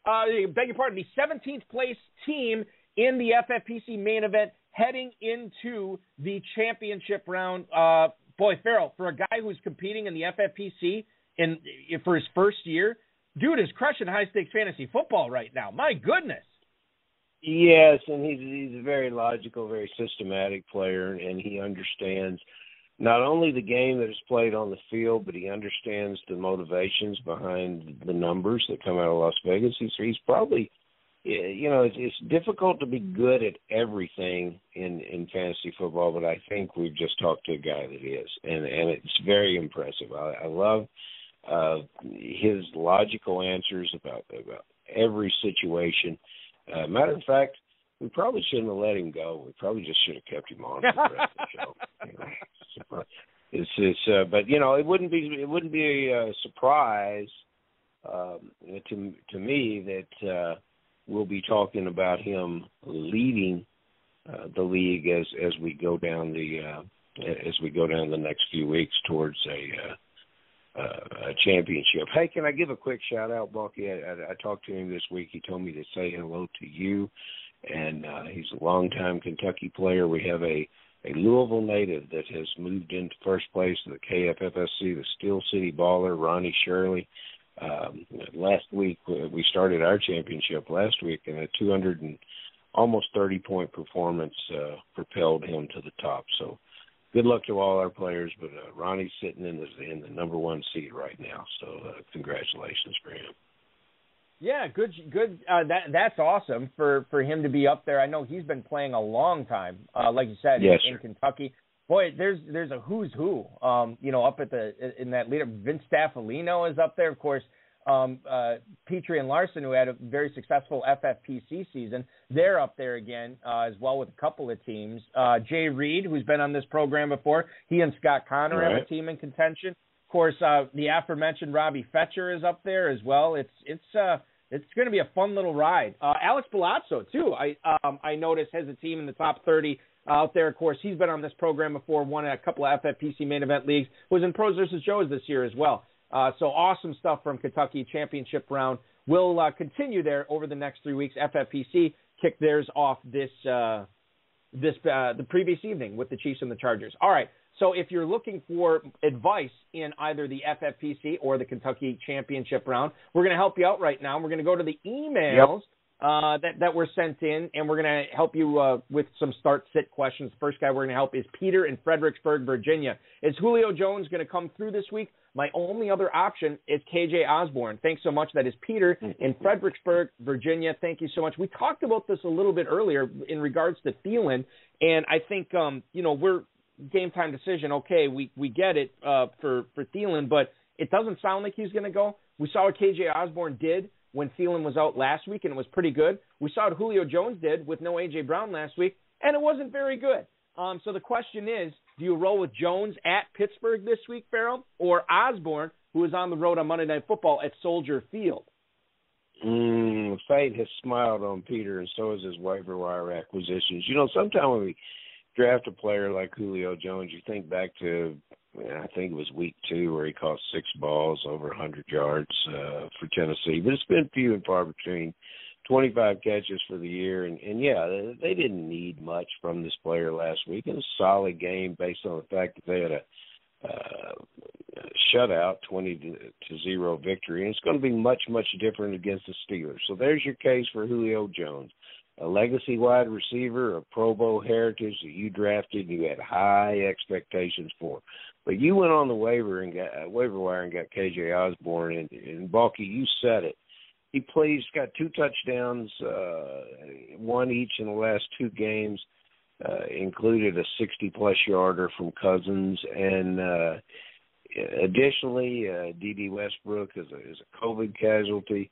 17th place team in the FFPC main event heading into the championship round. Boy, Farrell, for a guy who's competing in the FFPC for his first year, dude is crushing high-stakes fantasy football right now. My goodness. Yes, and he's a very logical, very systematic player, and he understands not only the game that is played on the field, but he understands the motivations behind the numbers that come out of Las Vegas. He's probably, it's difficult to be good at everything in fantasy football, but I think we've just talked to a guy that is, and it's very impressive. I love his logical answers about every situation. Matter of fact, we probably shouldn't have let him go. We probably just should have kept him on for the rest of the show. But it wouldn't be a surprise to me that we'll be talking about him leading the league as we go down the next few weeks towards a championship. Hey, can I give a quick shout out, Bucky? I talked to him this week. He told me to say hello to you, and he's a longtime Kentucky player. We have a Louisville native that has moved into first place in the KFFSC, the Steel City baller, Ronnie Shirley. Last week, we started our championship last week, and a 200 and almost 30-point performance propelled him to the top. So good luck to all our players, but Ronnie's sitting in the number one seed right now. So congratulations for him. Yeah, good. That's awesome for him to be up there. I know he's been playing a long time, like you said, in Kentucky. Boy, there's a who's who, up in that leader. Vince Staffolino is up there, of course. Petrie and Larson, who had a very successful FFPC season, they're up there again as well with a couple of teams. Jay Reed, who's been on this program before, he and Scott Connor have a team in contention. Of course, the aforementioned Robbie Fetcher is up there as well. It's going to be a fun little ride. Alex Palazzo, too, I noticed has a team in the top 30 out there. Of course, he's been on this program before, won a couple of FFPC main event leagues, was in Pros vs. Joes this year as well. So awesome stuff from Kentucky championship round. We'll continue there over the next 3 weeks. FFPC kicked theirs off the previous evening with the Chiefs and the Chargers. All right. So if you're looking for advice in either the FFPC or the Kentucky championship round, we're going to help you out right now. We're going to go to the emails. that were sent in, and we're going to help you with some start-sit questions. The first guy we're going to help is Peter in Fredericksburg, Virginia. Is Julio Jones going to come through this week? My only other option is KJ Osborne. Thanks so much. That is Peter in Fredericksburg, Virginia. Thank you so much. We talked about this a little bit earlier in regards to Thielen, and I think, we're game time decision. Okay, we get it for Thielen, but it doesn't sound like he's going to go. We saw what KJ Osborne did when Thielen was out last week, and it was pretty good. We saw what Julio Jones did with no A.J. Brown last week, and it wasn't very good. So the question is, do you roll with Jones at Pittsburgh this week, Farrell, or Osborne, who is on the road on Monday Night Football at Soldier Field? Fate has smiled on Peter, and so has his waiver wire acquisitions. Sometimes when we draft a player like Julio Jones, you think back to, I think it was week 2 where he caught 6 balls over 100 yards for Tennessee. But it's been few and far between. 25 catches for the year. And they didn't need much from this player last week. It was a solid game based on the fact that they had a shutout, 20-0 victory. And it's going to be much, much different against the Steelers. So there's your case for Julio Jones. A legacy wide receiver, a Pro Bowl heritage that you drafted, you had high expectations for. But you went on the waiver wire and got KJ Osborne, and Balky, you said it. He plays, got 2 touchdowns, one each in the last 2 games, included a 60-plus yarder from Cousins, and additionally, D.D. Westbrook is a COVID casualty.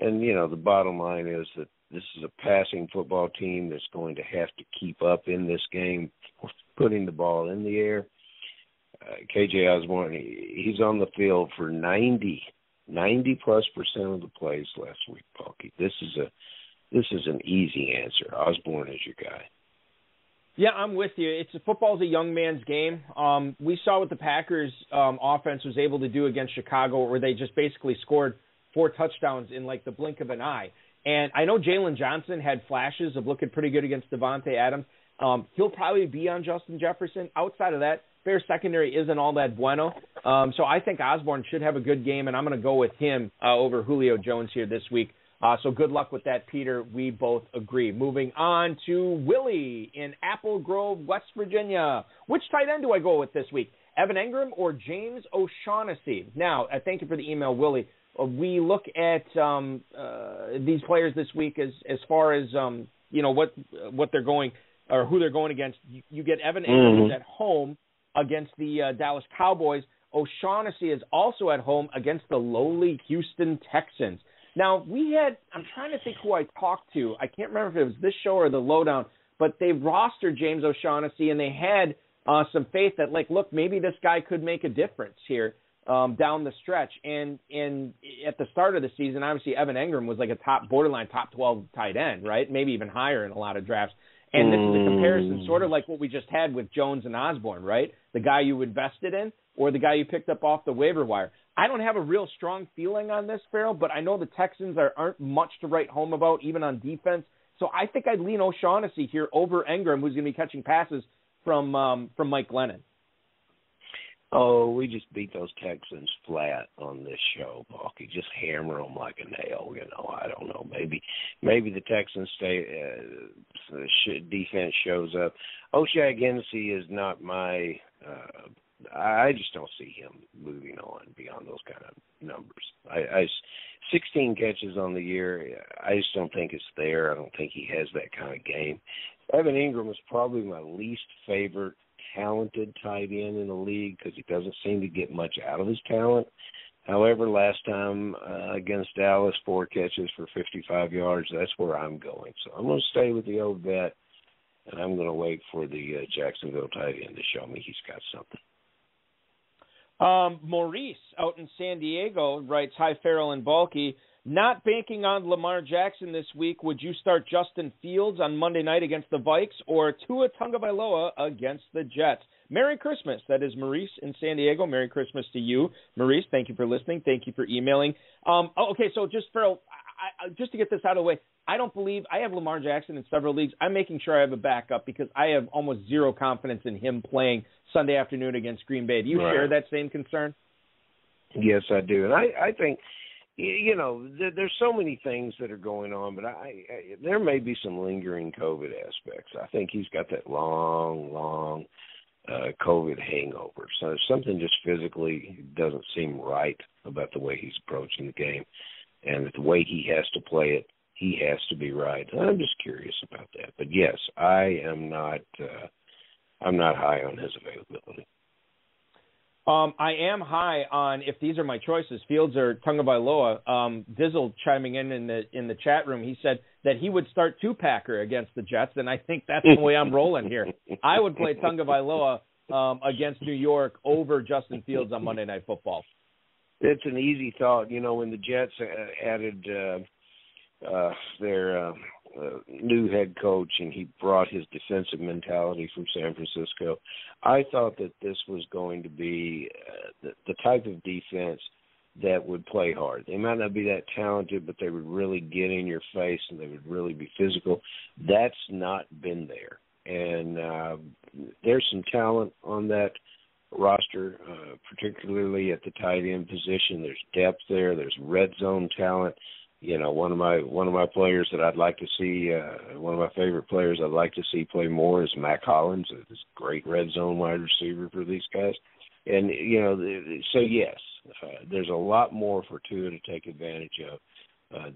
And, the bottom line is that this is a passing football team that's going to have to keep up in this game, putting the ball in the air. KJ Osborne, he's on the field for 90+% of the plays last week, Balky. This is an easy answer. Osborne is your guy. Yeah, I'm with you. Football's a young man's game. We saw what the Packers offense was able to do against Chicago, where they just basically scored 4 touchdowns in like the blink of an eye. And I know Jalen Johnson had flashes of looking pretty good against Devontae Adams. He'll probably be on Justin Jefferson. Outside of that, Bears secondary isn't all that bueno. So I think Osborne should have a good game, and I'm going to go with him over Julio Jones here this week. So good luck with that, Peter. We both agree. Moving on to Willie in Apple Grove, West Virginia. Which tight end do I go with this week, Evan Engram or James O'Shaughnessy? Now, I thank you for the email, Willie. We look at these players this week as far as what they're going or who they're going against. You get Evan Engram who's at home against the Dallas Cowboys. O'Shaughnessy is also at home against the lowly Houston Texans. Now, I'm trying to think who I talked to. I can't remember if it was this show or the Lowdown, but they rostered James O'Shaughnessy, and they had some faith that, look, maybe this guy could make a difference here down the stretch. And at the start of the season, obviously, Evan Engram was like a borderline top 12 tight end, right? Maybe even higher in a lot of drafts. And this is a comparison sort of like what we just had with Jones and Osborne, right? The guy you invested in or the guy you picked up off the waiver wire. I don't have a real strong feeling on this, Farrell, but I know the Texans aren't much to write home about, even on defense. So I think I'd lean O'Shaughnessy here over Engram, who's going to be catching passes from Mike Glennon. Oh, we just beat those Texans flat on this show, Balky. Just hammer them like a nail. I don't know. Maybe the Texans defense shows up. O'Shaughnessy is not my. I just don't see him moving on beyond those kind of numbers. 16 catches on the year. I just don't think it's there. I don't think he has that kind of game. Evan Engram is probably my least favorite talented tight end in the league because he doesn't seem to get much out of his talent. However, last time against Dallas, 4 catches for 55 yards. That's where I'm going. So I'm going to stay with the old vet, and I'm going to wait for the Jacksonville tight end to show me he's got something. Maurice out in San Diego writes, hi, Farrell and Balky. Not banking on Lamar Jackson this week, would you start Justin Fields on Monday night against the Vikes or Tua Tagovailoa against the Jets? Merry Christmas. That is Maurice in San Diego. Merry Christmas to you. Maurice, thank you for listening. Thank you for emailing. Okay, so just, Farrell, just to get this out of the way, I don't believe – I have Lamar Jackson in several leagues. I'm making sure I have a backup because I have almost zero confidence in him playing Sunday afternoon against Green Bay. Do you share that same concern? Yes, I do. And I think – there's so many things that are going on, but there may be some lingering COVID aspects. I think he's got that long COVID hangover. So something just physically doesn't seem right about the way he's approaching the game, and the way he has to play it, he has to be right. I'm just curious about that. But yes, I am not. I'm not high on his availability. I am high on, if these are my choices, Fields or Tagovailoa. Dizzle chiming in the chat room, he said that he would start Tupacker against the Jets, and I think that's the way I'm rolling here. I would play Tagovailoa against New York over Justin Fields on Monday Night Football. It's an easy thought. When the Jets added their new head coach, and he brought his defensive mentality from San Francisco, I thought that this was going to be the type of defense that would play hard. They might not be that talented, but they would really get in your face and they would really be physical. That's not been there. And there's some talent on that roster, particularly at the tight end position. There's depth there. There's red zone talent. One of my players that I'd like to see, one of my favorite players I'd like to see play more is Mac Hollins, this great red zone wide receiver for these guys. And, so yes, there's a lot more for Tua to take advantage of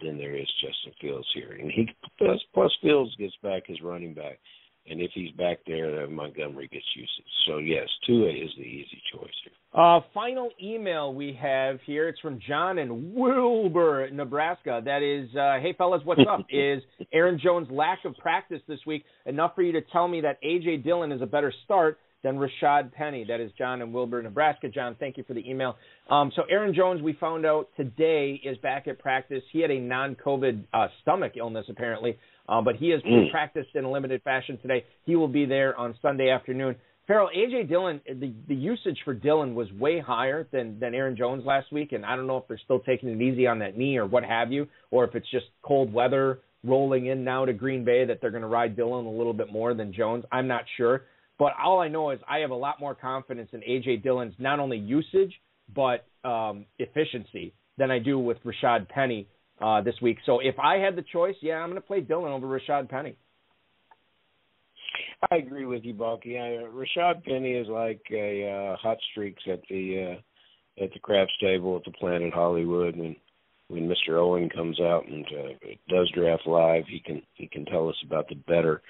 than there is Justin Fields here. And plus Fields gets back his running back. And if he's back there, Montgomery gets usage. So, yes, Tua is the easy choice here. Final email we have here. It's from John in Wilbur, Nebraska. That is, hey, fellas, what's up? Is Aaron Jones' lack of practice this week enough for you to tell me that A.J. Dillon is a better start than Rashad Penny? That is John in Wilbur, Nebraska. John, thank you for the email. So Aaron Jones, we found out today, is back at practice. He had a non-COVID stomach illness, apparently. But he has practiced in a limited fashion today. He will be there on Sunday afternoon. Farrell, A.J. Dillon, the usage for Dillon was way higher than Aaron Jones last week, and I don't know if they're still taking it easy on that knee or what have you, or if it's just cold weather rolling in now to Green Bay that they're going to ride Dillon a little bit more than Jones. I'm not sure. But all I know is I have a lot more confidence in A.J. Dillon's not only usage but efficiency than I do with Rashad Penny this week. So if I had the choice, I'm going to play Dillon over Rashad Penny. I agree with you, Bucky. Rashad Penny is like a hot streaks at the craps table at the Planet Hollywood. When Mr. Owen comes out and does draft live, he can tell us about the better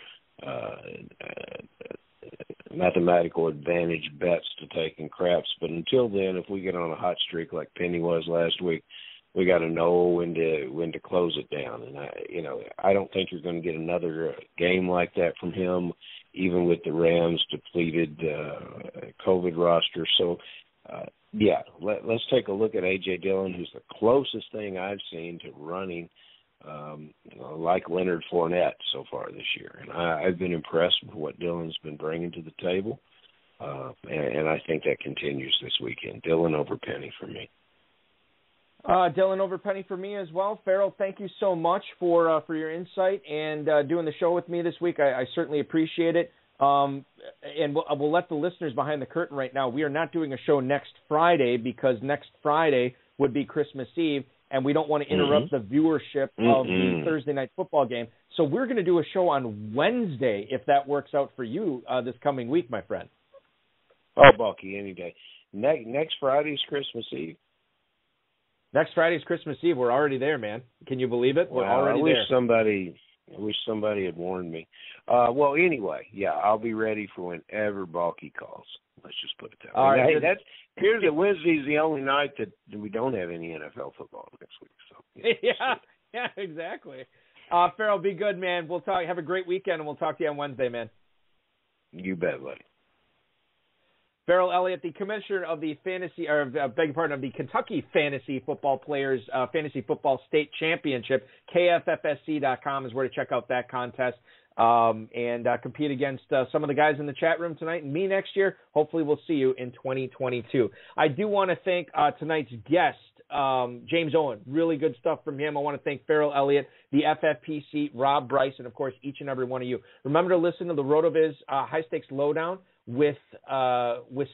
mathematical advantage bets to take in craps. But until then, if we get on a hot streak like Penny was last week, we got to know when to close it down. And I don't think you're going to get another game like that from him, even with the Rams depleted COVID roster. So, let's take a look at A.J. Dillon, who's the closest thing I've seen to running like Leonard Fournette so far this year. And I've been impressed with what Dillon's been bringing to the table, and I think that continues this weekend. Dillon over Penny for me. Dillon over Penny for me as well. Farrell, thank you so much for your insight and doing the show with me this week. I certainly appreciate it. And we'll let the listeners behind the curtain right now. We are not doing a show next Friday because next Friday would be Christmas Eve, and we don't want to interrupt the viewership of the Thursday night football game. So we're going to do a show on Wednesday if that works out for you this coming week, my friend. Oh, Bucky, any day. Next Friday's Christmas Eve. Next Friday's Christmas Eve. We're already there, man. Can you believe it? We're already there. I wish somebody had warned me. Well, anyway, I'll be ready for whenever Balky calls. Let's just put it that way. All right, here's that Wednesday's the only night that we don't have any NFL football next week. So yeah, exactly. Farrell, be good, man. We'll talk. Have a great weekend, and we'll talk to you on Wednesday, man. You bet, buddy. Farrell Elliott, the commissioner of the of the Kentucky Fantasy Football Players Fantasy Football State Championship. KFFSC.com is where to check out that contest and compete against some of the guys in the chat room tonight and me next year. Hopefully we'll see you in 2022. I do want to thank tonight's guest, James Owen. Really good stuff from him. I want to thank Farrell Elliott, the FFPC, Rob Bryce, and, of course, each and every one of you. Remember to listen to the RotoViz High Stakes Lowdown with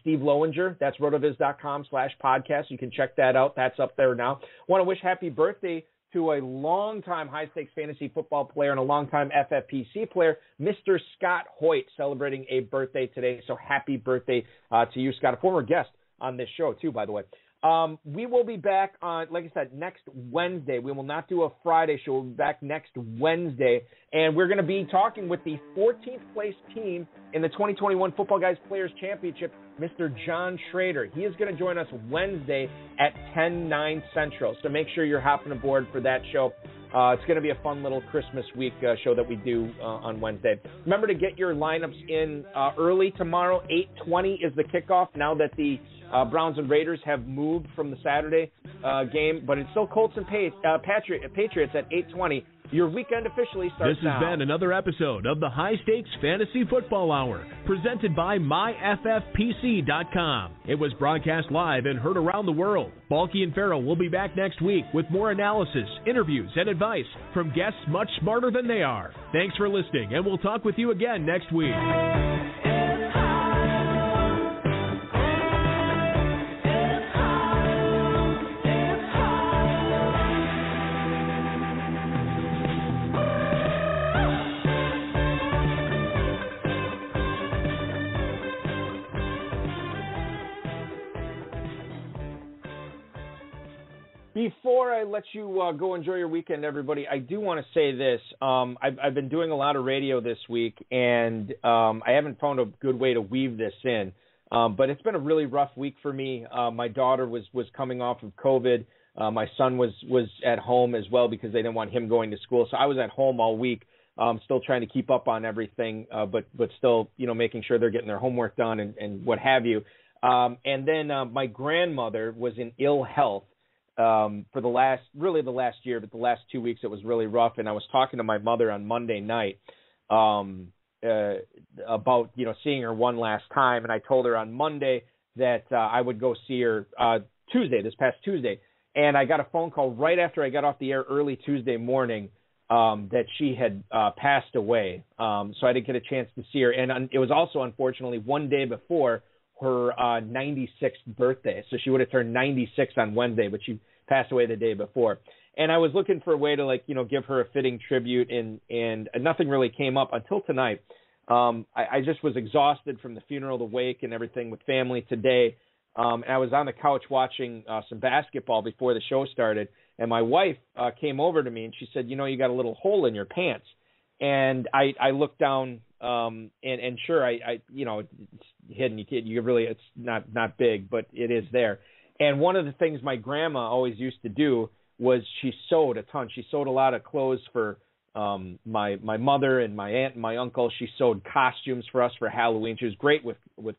Steve Lowinger. That's rotoviz.com/podcast. You can check that out. That's up there now. Want to wish happy birthday to a longtime high-stakes fantasy football player and a longtime FFPC player, Mr. Scott Hoyt, celebrating a birthday today. So happy birthday to you, Scott, a former guest on this show, too, by the way. We will be back on, like I said, next Wednesday. We will not do a Friday show. We'll be back next Wednesday, and we're going to be talking with the 14th place team in the 2021 Football Guys Players Championship, Mr. John Schrader. He is going to join us Wednesday at 10/9 Central, so make sure you're hopping aboard for that show. It's going to be a fun little Christmas week show that we do on Wednesday. Remember to get your lineups in early tomorrow. 8:20 is the kickoff now that the Browns and Raiders have moved from the Saturday game, but it's still Colts and Patriots at 8:20. Your weekend officially starts now. This has been another episode of the High Stakes Fantasy Football Hour, presented by MyFFPC.com. It was broadcast live and heard around the world. Balky and Farrell will be back next week with more analysis, interviews, and advice from guests much smarter than they are. Thanks for listening, and we'll talk with you again next week. Before I let you go enjoy your weekend, everybody, I do want to say this. I've been doing a lot of radio this week, and I haven't found a good way to weave this in. But it's been a really rough week for me. My daughter was coming off of COVID. My son was at home as well because they didn't want him going to school. So I was at home all week, still trying to keep up on everything, but still, making sure they're getting their homework done and what have you. And then my grandmother was in ill health. For the last year, but the last 2 weeks it was really rough. And I was talking to my mother on Monday night about seeing her one last time, and I told her on Monday that I would go see her this past Tuesday, and I got a phone call right after I got off the air early Tuesday morning that she had passed away. So I didn't get a chance to see her, and it was also unfortunately one day before her 96th birthday. So she would have turned 96 on Wednesday, but she passed away the day before. And I was looking for a way to give her a fitting tribute, and nothing really came up until tonight. I just was exhausted from the funeral, the wake, and everything with family today. And I was on the couch watching some basketball before the show started, and my wife came over to me and she said, you got a little hole in your pants. And I looked down, and sure, I it's hidden. You really, it's not big, but it is there. And one of the things my grandma always used to do was she sewed a ton. She sewed a lot of clothes for my mother and my aunt and my uncle. She sewed costumes for us for Halloween. She was great with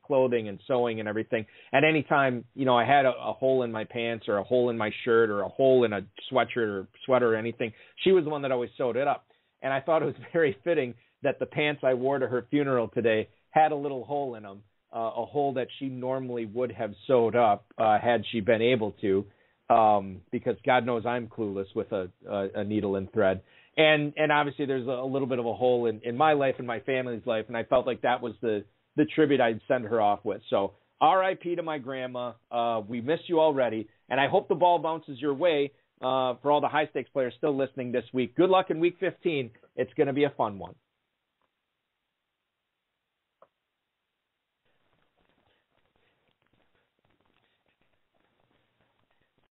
clothing and sewing and everything. At any time, I had a hole in my pants or a hole in my shirt or a hole in a sweatshirt or sweater or anything, she was the one that always sewed it up. And I thought it was very fitting that the pants I wore to her funeral today had a little hole in them, a hole that she normally would have sewed up had she been able to, because God knows I'm clueless with a needle and thread. And obviously there's a little bit of a hole in my life and my family's life, and I felt like that was the tribute I'd send her off with. So R.I.P. to my grandma. We miss you already, and I hope the ball bounces your way. For all the high-stakes players still listening this week, good luck in Week 15. It's going to be a fun one.